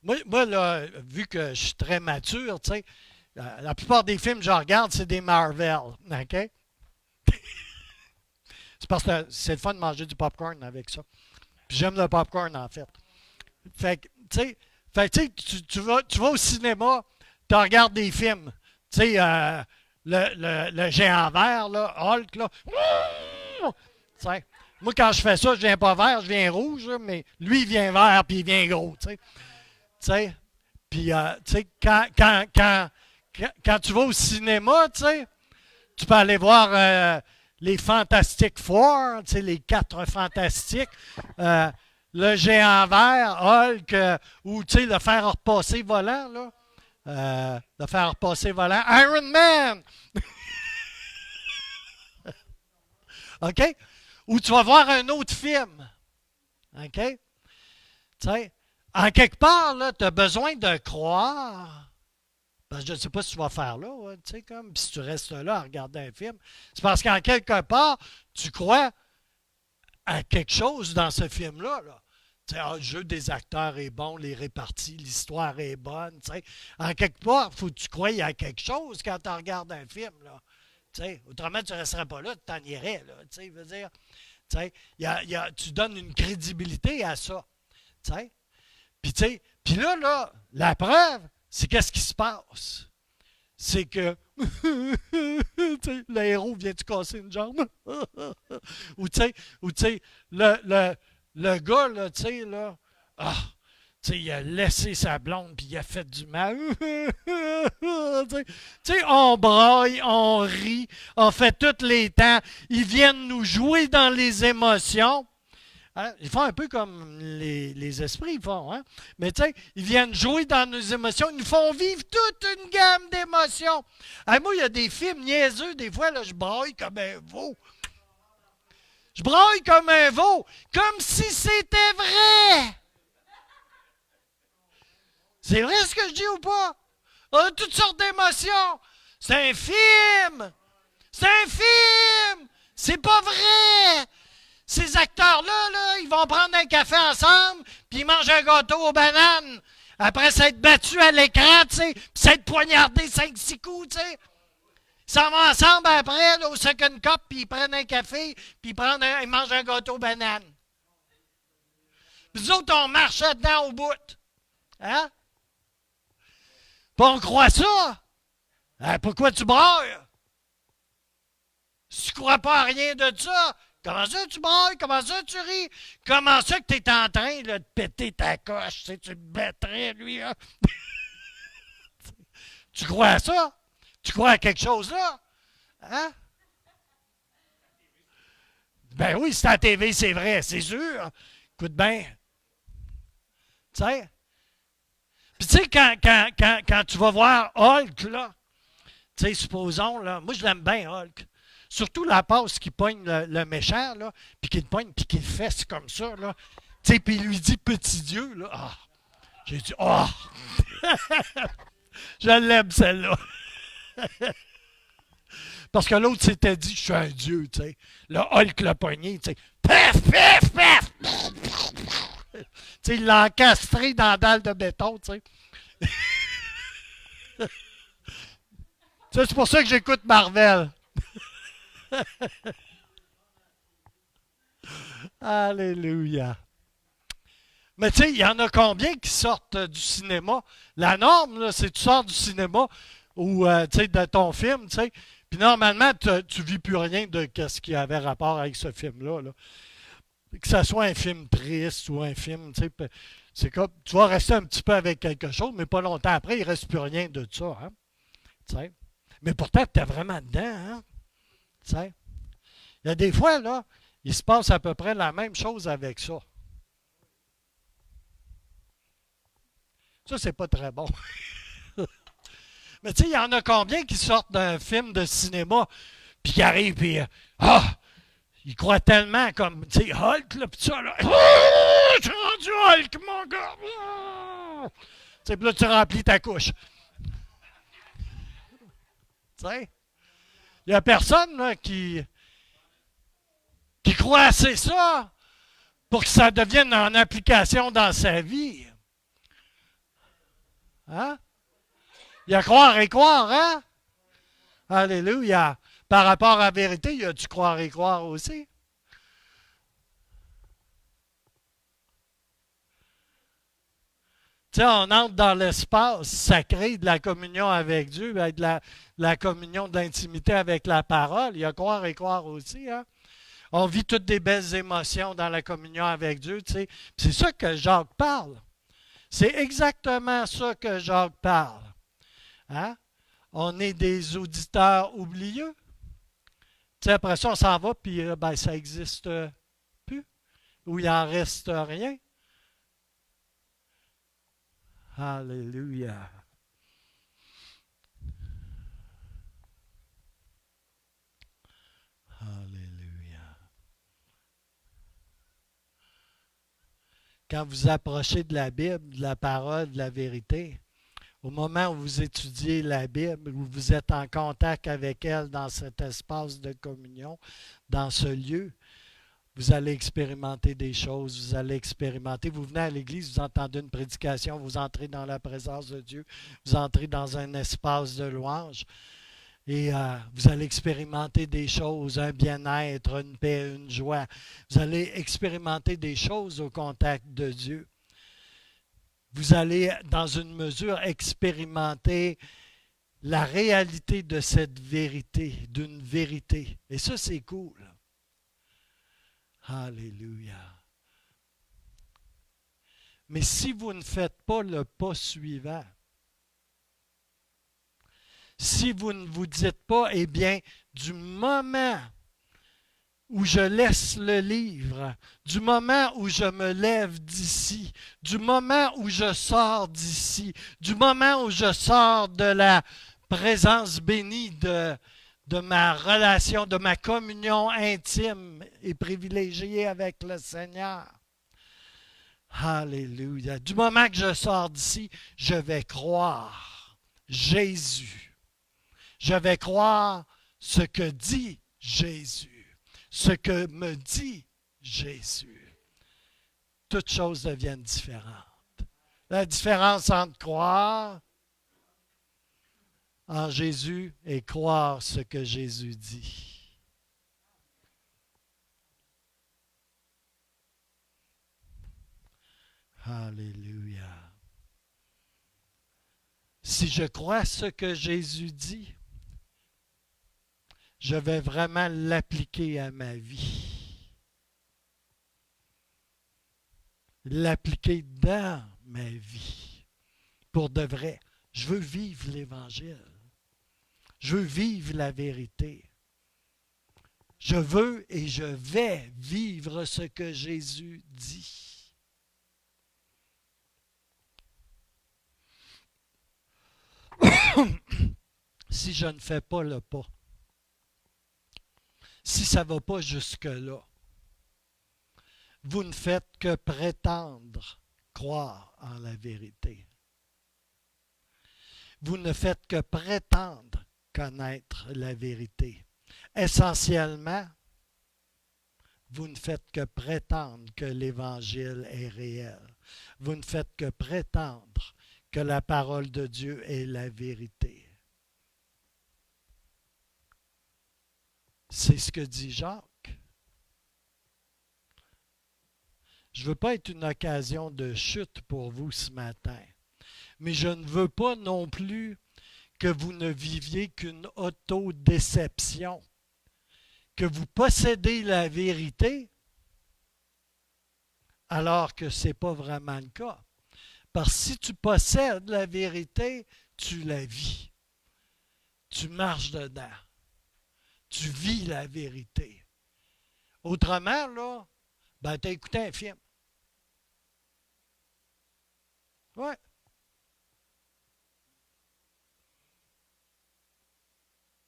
Moi là, vu que je suis très mature, tu sais, la plupart des films que je regarde, c'est des Marvel. OK? C'est parce que c'est le fun de manger du popcorn avec ça. Puis j'aime le popcorn, en fait. Fait que, tu sais, tu vas au cinéma, tu regardes des films. Tu sais, le géant vert, là, Hulk, là. T'sais, moi, quand je fais ça, je viens pas vert, je viens rouge, là, mais lui, il vient vert, puis il vient gros, tu sais. Puis, tu sais, quand tu vas au cinéma, tu sais, tu peux aller voir les Fantastic Four, tu sais, les 4 fantastiques, le géant vert, Hulk, ou, tu sais, le fer à repasser volant, là. de faire passer volant. Iron Man! OK? Ou tu vas voir un autre film. OK? Tu sais, en quelque part, tu as besoin de croire. Parce que je ne sais pas ce que tu vas faire là, ouais, tu sais, comme si tu restes là à regarder un film. C'est parce qu'en quelque part, tu crois à quelque chose dans ce film-là. Là. Tu sais, le jeu des acteurs est bon, les réparties, l'histoire est bonne. Tu sais. En quelque part, il faut que tu croies à quelque chose quand tu regardes un film. Là. Tu sais, autrement, tu ne resterais pas là, tu t'en irais. Là, tu sais, veut dire, tu sais, tu donnes une crédibilité à ça. Tu sais. Puis, tu sais, puis là, la preuve, c'est qu'est-ce qui se passe. C'est que le héros vient-tu casser une jambe? ou tu sais, le gars, là, tu sais, là, ah, tu sais, il a laissé sa blonde puis il a fait du mal. Tu sais, on braille, on rit, on fait tous les temps. Ils viennent nous jouer dans les émotions. Hein? Ils font un peu comme les esprits ils font. Hein? Mais tu sais, ils viennent jouer dans nos émotions. Ils nous font vivre toute une gamme d'émotions. Hein, moi, il y a des films niaiseux. Des fois, là, je braille comme un veau. Je braille comme un veau. Comme si c'était vrai. C'est vrai ce que je dis ou pas? On a toutes sortes d'émotions. C'est un film. C'est un film. C'est pas vrai. Ces acteurs-là, là, ils vont prendre un café ensemble, puis ils mangent un gâteau aux bananes. Après s'être battus à l'écran, tu sais, puis s'être poignardés 5-6 coups, tu sais. Ils s'en vont ensemble après, là, au second cup, puis ils prennent un café, puis ils mangent un gâteau aux bananes. Nous autres, on marche là-dedans au bout. Hein? Puis on croit ça. Hein, pourquoi tu brailles? Si tu crois pas à rien de ça, comment ça tu brailles? Comment ça tu ris? Comment ça que tu es en train là, de péter ta coche? Tu sais, tu te battrais, lui. Hein? Tu crois à ça? Tu crois à quelque chose là? Hein? Ben oui, c'est à la TV, c'est vrai, c'est sûr. Écoute bien. Tu sais? Puis tu sais, quand tu vas voir Hulk, là, tu sais, supposons, là, moi je l'aime bien, Hulk. Surtout la passe qui pogne le méchant, là, puis qu'il le pogne, puis qu'il le fesse comme ça, là. Tu sais, puis il lui dit petit Dieu, là. Ah, j'ai dit, ah, je l'aime celle-là. Parce que l'autre s'était dit, je suis un dieu, tu sais. Le Hulk l'a pogné, tu sais. Paf, paf, paf! Tu sais, il l'a encastré dans la dalle de béton, tu sais. C'est pour ça que j'écoute Marvel. Alléluia. Mais tu sais, il y en a combien qui sortent du cinéma? La norme, là, c'est que tu sors du cinéma ou de ton film, tu sais. Puis normalement, tu vis plus rien de ce qui avait rapport avec ce film-là. Là. Que ce soit un film triste ou un film, tu sais, c'est comme, tu vas rester un petit peu avec quelque chose, mais pas longtemps après, il ne reste plus rien de ça. Hein, tu sais. Mais pourtant, tu es vraiment dedans. Hein, tu sais. Il y a des fois, là, il se passe à peu près la même chose avec ça. Ça, c'est pas très bon. Mais tu sais, il y en a combien qui sortent d'un film de cinéma, puis qui arrivent, puis ils croient tellement comme, tu sais, Hulk, là, puis ça, là. Oh, je suis rendu Hulk, mon gars. Oh! Tu sais, puis là, tu remplis ta couche. Tu sais, il n'y a personne, là, qui croit assez ça pour que ça devienne en application dans sa vie. Hein? Il y a croire et croire, hein? Alléluia. Par rapport à la vérité, il y a du croire et croire aussi. Tu sais, on entre dans l'espace sacré de la communion avec Dieu, avec la communion de l'intimité avec la parole. Il y a croire et croire aussi. Hein? On vit toutes des belles émotions dans la communion avec Dieu. Tu sais. C'est ça que Jacques parle. C'est exactement ça que Jacques parle. Hein? On est des auditeurs oublieux. Tu sais, après ça, on s'en va, puis ben, ça n'existe plus. Ou il n'en reste rien. Alléluia. quand vous approchez de la Bible, de la parole, de la vérité, au moment où vous étudiez la Bible, où vous êtes en contact avec elle dans cet espace de communion, dans ce lieu, vous allez expérimenter des choses, vous allez expérimenter. Vous venez à l'église, vous entendez une prédication, vous entrez dans la présence de Dieu, vous entrez dans un espace de louange et vous allez expérimenter des choses, un bien-être, une paix, une joie. Vous allez expérimenter des choses au contact de Dieu. Vous allez, dans une mesure, expérimenter la réalité de cette vérité, d'une vérité. Et ça, c'est cool. Alléluia. Mais si vous ne faites pas le pas suivant, si vous ne vous dites pas, eh bien, du moment où je laisse le livre, du moment où je me lève d'ici, du moment où je sors d'ici, du moment où je sors de la présence bénie de ma relation, de ma communion intime et privilégiée avec le Seigneur. Alléluia. Du moment que je sors d'ici, je vais croire Jésus. Je vais croire ce que dit Jésus, ce que me dit Jésus. Toutes choses deviennent différentes. La différence entre croire en Jésus et croire ce que Jésus dit. Alléluia. Si je crois ce que Jésus dit, je vais vraiment l'appliquer à ma vie. L'appliquer dans ma vie. Pour de vrai. Je veux vivre l'Évangile. Je veux vivre la vérité. Je veux et je vais vivre ce que Jésus dit. Si je ne fais pas le pas, si ça ne va pas jusque-là, vous ne faites que prétendre croire en la vérité. Vous ne faites que prétendre connaître la vérité. Essentiellement, vous ne faites que prétendre que l'Évangile est réel. Vous ne faites que prétendre que la parole de Dieu est la vérité. C'est ce que dit Jacques. Je ne veux pas être une occasion de chute pour vous ce matin, mais je ne veux pas non plus que vous ne viviez qu'une autodéception, que vous possédez la vérité alors que ce n'est pas vraiment le cas. Parce que si tu possèdes la vérité, tu la vis. Tu marches dedans. Tu vis la vérité. Autrement, là, ben, tu as écouté un film. Ouais.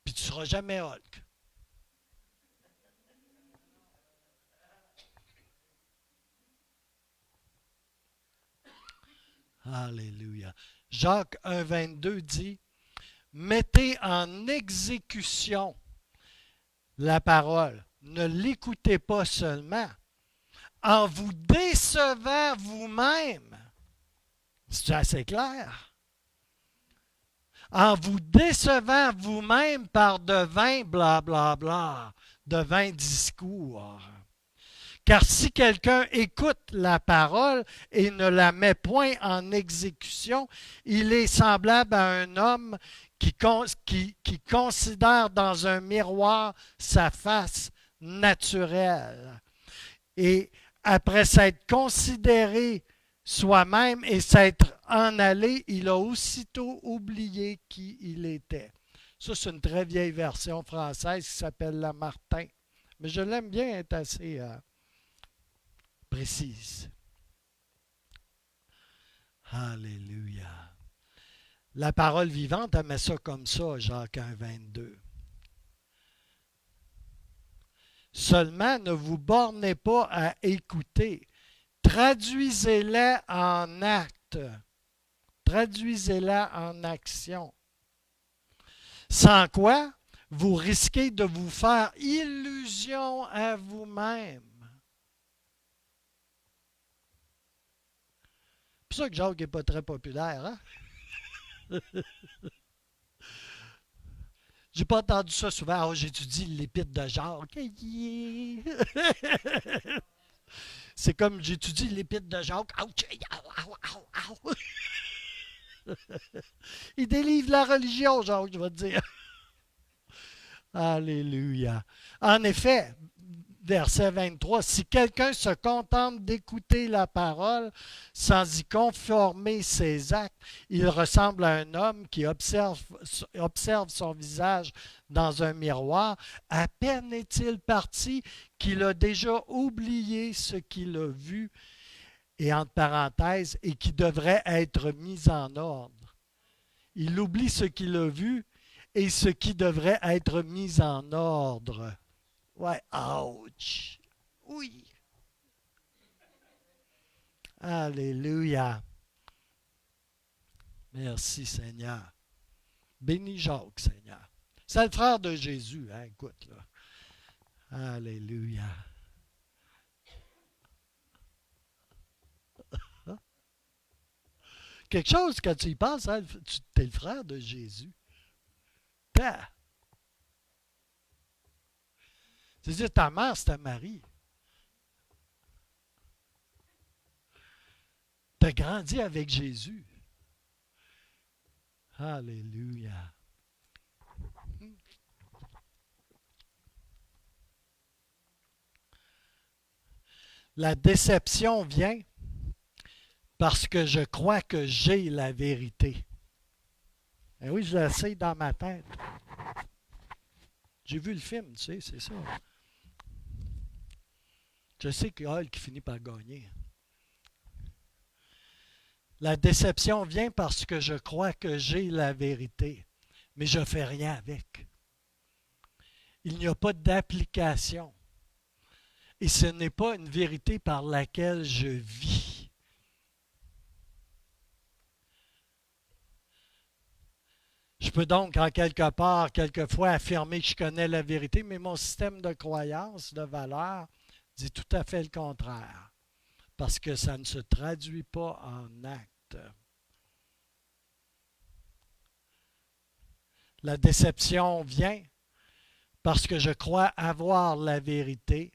Puis tu ne seras jamais Hulk. Alléluia. Jacques 1,22 dit, mettez en exécution la parole. Ne l'écoutez pas seulement. En vous décevant vous-même. C'est assez clair. En vous décevant vous-même par de vains blablabla, de vains discours. Car si quelqu'un écoute la parole et ne la met point en exécution, il est semblable à un homme qui considère dans un miroir sa face naturelle. Et après s'être considéré soi-même et s'être en allé, il a aussitôt oublié qui il était. Ça, c'est une très vieille version française qui s'appelle la Martin. Mais je l'aime bien, elle est assez précise. Alléluia. La parole vivante, elle met ça comme ça, Jacques 1, 22. Seulement, ne vous bornez pas à écouter. Traduisez-les en actes. Traduisez-les en action. Sans quoi, vous risquez de vous faire illusion à vous-même. C'est pour ça que Jacques n'est pas très populaire, hein? J'ai pas entendu ça souvent. Oh, j'étudie l'épître de Jacques. C'est comme j'étudie l'épître de Jacques. Il délivre la religion, Jacques, je vais te dire. Alléluia. En effet, verset 23, si quelqu'un se contente d'écouter la parole sans y conformer ses actes, il ressemble à un homme qui observe son visage dans un miroir. À peine est-il parti qu'il a déjà oublié ce qu'il a vu, et entre parenthèses, et qui devrait être mis en ordre. Il oublie ce qu'il a vu et ce qui devrait être mis en ordre. Ouais, ouch. Oui. Alléluia. Merci Seigneur. Bénis Jacques, Seigneur. C'est le frère de Jésus, hein, écoute là. Alléluia. Quelque chose, quand tu y penses, hein, tu es le frère de Jésus. C'est-à-dire, ta mère, c'était Marie. Tu as grandi avec Jésus. Alléluia. La déception vient parce que je crois que j'ai la vérité. Et oui, je l'essaie dans ma tête. J'ai vu le film, tu sais, c'est ça. Je sais qu'il y a Hulk qui finit par gagner. La déception vient parce que je crois que j'ai la vérité, mais je ne fais rien avec. Il n'y a pas d'application. Et ce n'est pas une vérité par laquelle je vis. Je peux donc, en quelque part, quelquefois, affirmer que je connais la vérité, mais mon système de croyance, de valeur, dit tout à fait le contraire. Parce que ça ne se traduit pas en acte. La déception vient parce que je crois avoir la vérité.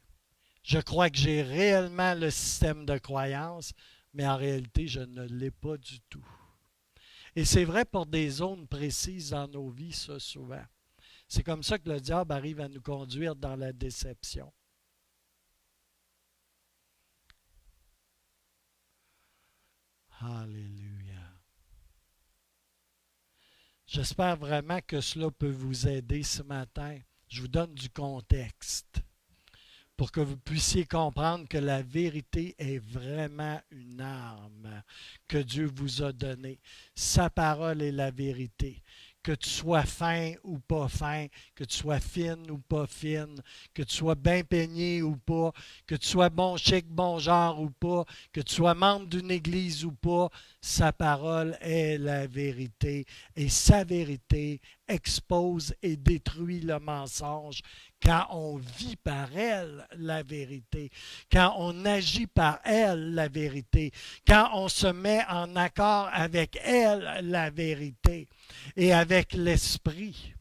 Je crois que j'ai réellement le système de croyance, mais en réalité, je ne l'ai pas du tout. Et c'est vrai pour des zones précises dans nos vies, ça, souvent. C'est comme ça que le diable arrive à nous conduire dans la déception. Alléluia. J'espère vraiment que cela peut vous aider ce matin. Je vous donne du contexte pour que vous puissiez comprendre que la vérité est vraiment une arme que Dieu vous a donnée. Sa parole est la vérité. Que tu sois fin ou pas fin, que tu sois fine ou pas fine, que tu sois bien peigné ou pas, que tu sois bon chic, bon genre ou pas, que tu sois membre d'une église ou pas, sa parole est la vérité. Et sa vérité expose et détruit le mensonge quand on vit par elle la vérité, quand on agit par elle la vérité, quand on se met en accord avec elle la vérité et avec l'esprit.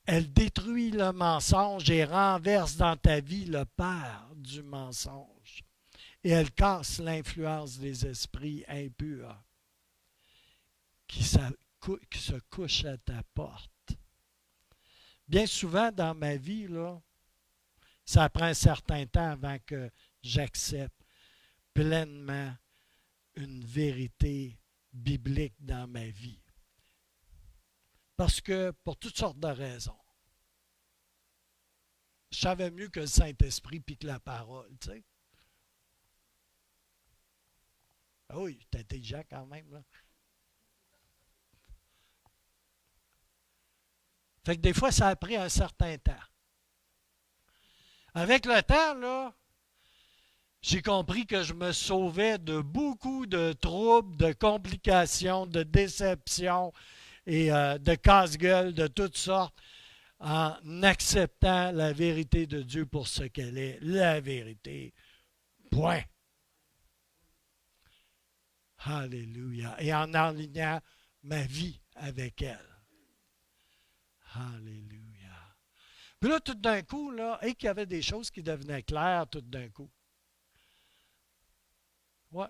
Elle détruit le mensonge et renverse dans ta vie le père du mensonge. Et elle casse l'influence des esprits impurs qui se couchent à ta porte. Bien souvent dans ma vie, là, ça prend un certain temps avant que j'accepte pleinement une vérité biblique dans ma vie. Parce que, pour toutes sortes de raisons, je savais mieux que le Saint-Esprit puis que la parole, tu sais. Ah oui, t'es intelligent quand même, là. Fait que des fois, ça a pris un certain temps. Avec le temps, là, J'ai compris que je me sauvais de beaucoup de troubles, de complications, de déceptions et de casse-gueule de toutes sortes en acceptant la vérité de Dieu pour ce qu'elle est, la vérité. Point. Alléluia. Et en alignant ma vie avec elle. Alléluia. Puis là, tout d'un coup, là, et qu'il y avait des choses qui devenaient claires tout d'un coup. Ouais.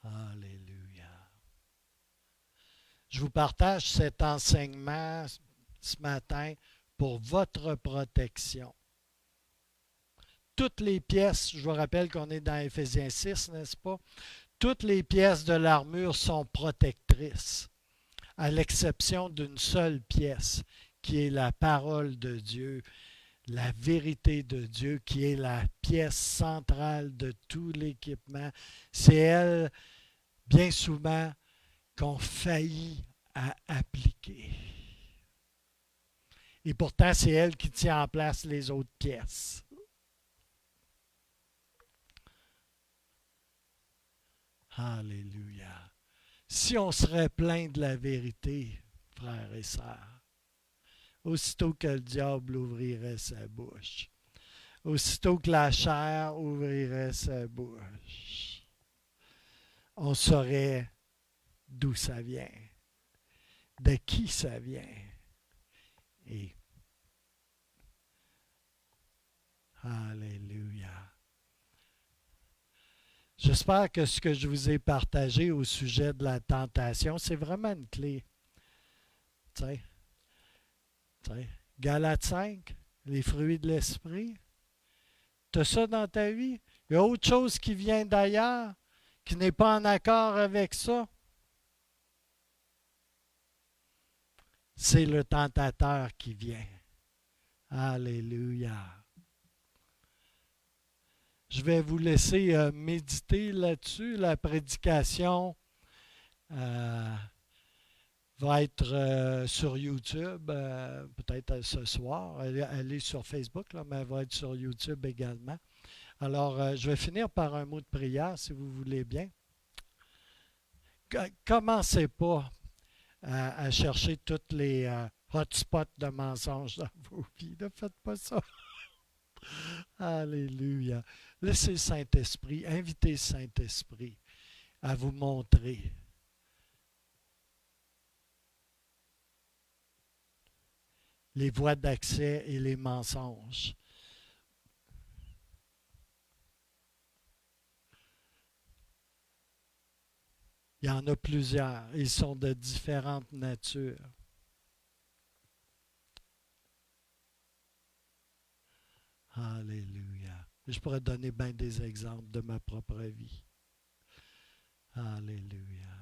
Alléluia. Je vous partage cet enseignement ce matin pour votre protection. Toutes les pièces, je vous rappelle qu'on est dans Éphésiens 6, n'est-ce pas? Toutes les pièces de l'armure sont protectrices, à l'exception d'une seule pièce, qui est la parole de Dieu, la vérité de Dieu, qui est la pièce centrale de tout l'équipement. C'est elle, bien souvent, qu'on faillit à appliquer. Et pourtant, c'est elle qui tient en place les autres pièces. Alléluia. Si on serait plein de la vérité, frères et sœurs, aussitôt que le diable ouvrirait sa bouche, aussitôt que la chair ouvrirait sa bouche, on saurait d'où ça vient, de qui ça vient. Et Alléluia. J'espère que ce que je vous ai partagé au sujet de la tentation, c'est vraiment une clé. Tu sais, Galates 5, les fruits de l'esprit. Tu as ça dans ta vie? Il y a autre chose qui vient d'ailleurs, qui n'est pas en accord avec ça. C'est le tentateur qui vient. Alléluia. Je vais vous laisser méditer là-dessus. La prédication va être sur YouTube, peut-être ce soir. Elle est sur Facebook, là, mais elle va être sur YouTube également. Alors, je vais finir par un mot de prière, si vous voulez bien. Commencez pas à chercher tous les hotspots de mensonges dans vos vies. Ne faites pas ça. Alléluia. Laissez le Saint-Esprit, invitez le Saint-Esprit à vous montrer les voies d'accès et les mensonges. Il y en a plusieurs. Ils sont de différentes natures. Alléluia. Je pourrais donner bien des exemples de ma propre vie. Alléluia.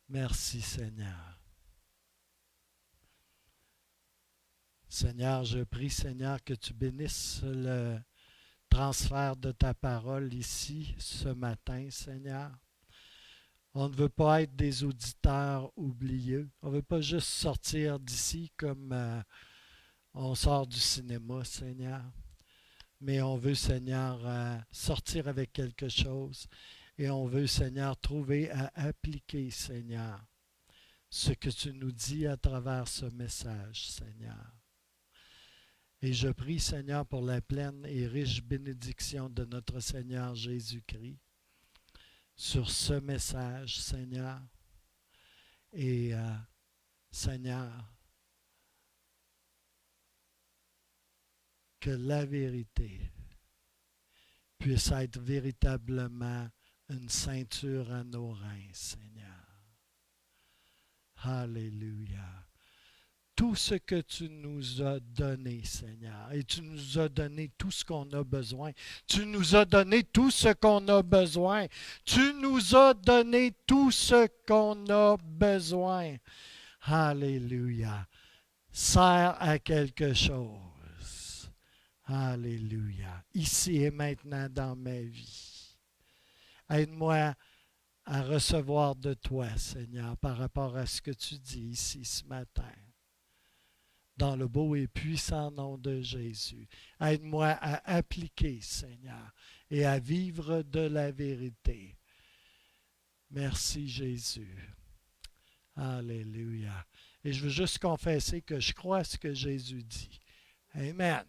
Merci Seigneur. Seigneur, je prie Seigneur que tu bénisses le transfert de ta parole ici ce matin, Seigneur. On ne veut pas être des auditeurs oublieux. On ne veut pas juste sortir d'ici comme on sort du cinéma, Seigneur. Mais on veut, Seigneur, sortir avec quelque chose. Et on veut, Seigneur, trouver à appliquer, Seigneur, ce que tu nous dis à travers ce message, Seigneur. Et je prie, Seigneur, pour la pleine et riche bénédiction de notre Seigneur Jésus-Christ sur ce message, Seigneur. Et Seigneur, que la vérité puisse être véritablement une ceinture à nos reins, Seigneur. Alléluia. Tout ce que tu nous as donné, Seigneur, et tu nous as donné tout ce qu'on a besoin. Tu nous as donné tout ce qu'on a besoin. Tu nous as donné tout ce qu'on a besoin. Alléluia. Sert à quelque chose. Alléluia. Ici et maintenant dans ma vie. Aide-moi à recevoir de toi, Seigneur, par rapport à ce que tu dis ici ce matin. dans le beau et puissant nom de Jésus. Aide-moi à appliquer, Seigneur, et à vivre de la vérité. Merci, Jésus. Alléluia. Et je veux juste confesser que je crois à ce que Jésus dit. Amen.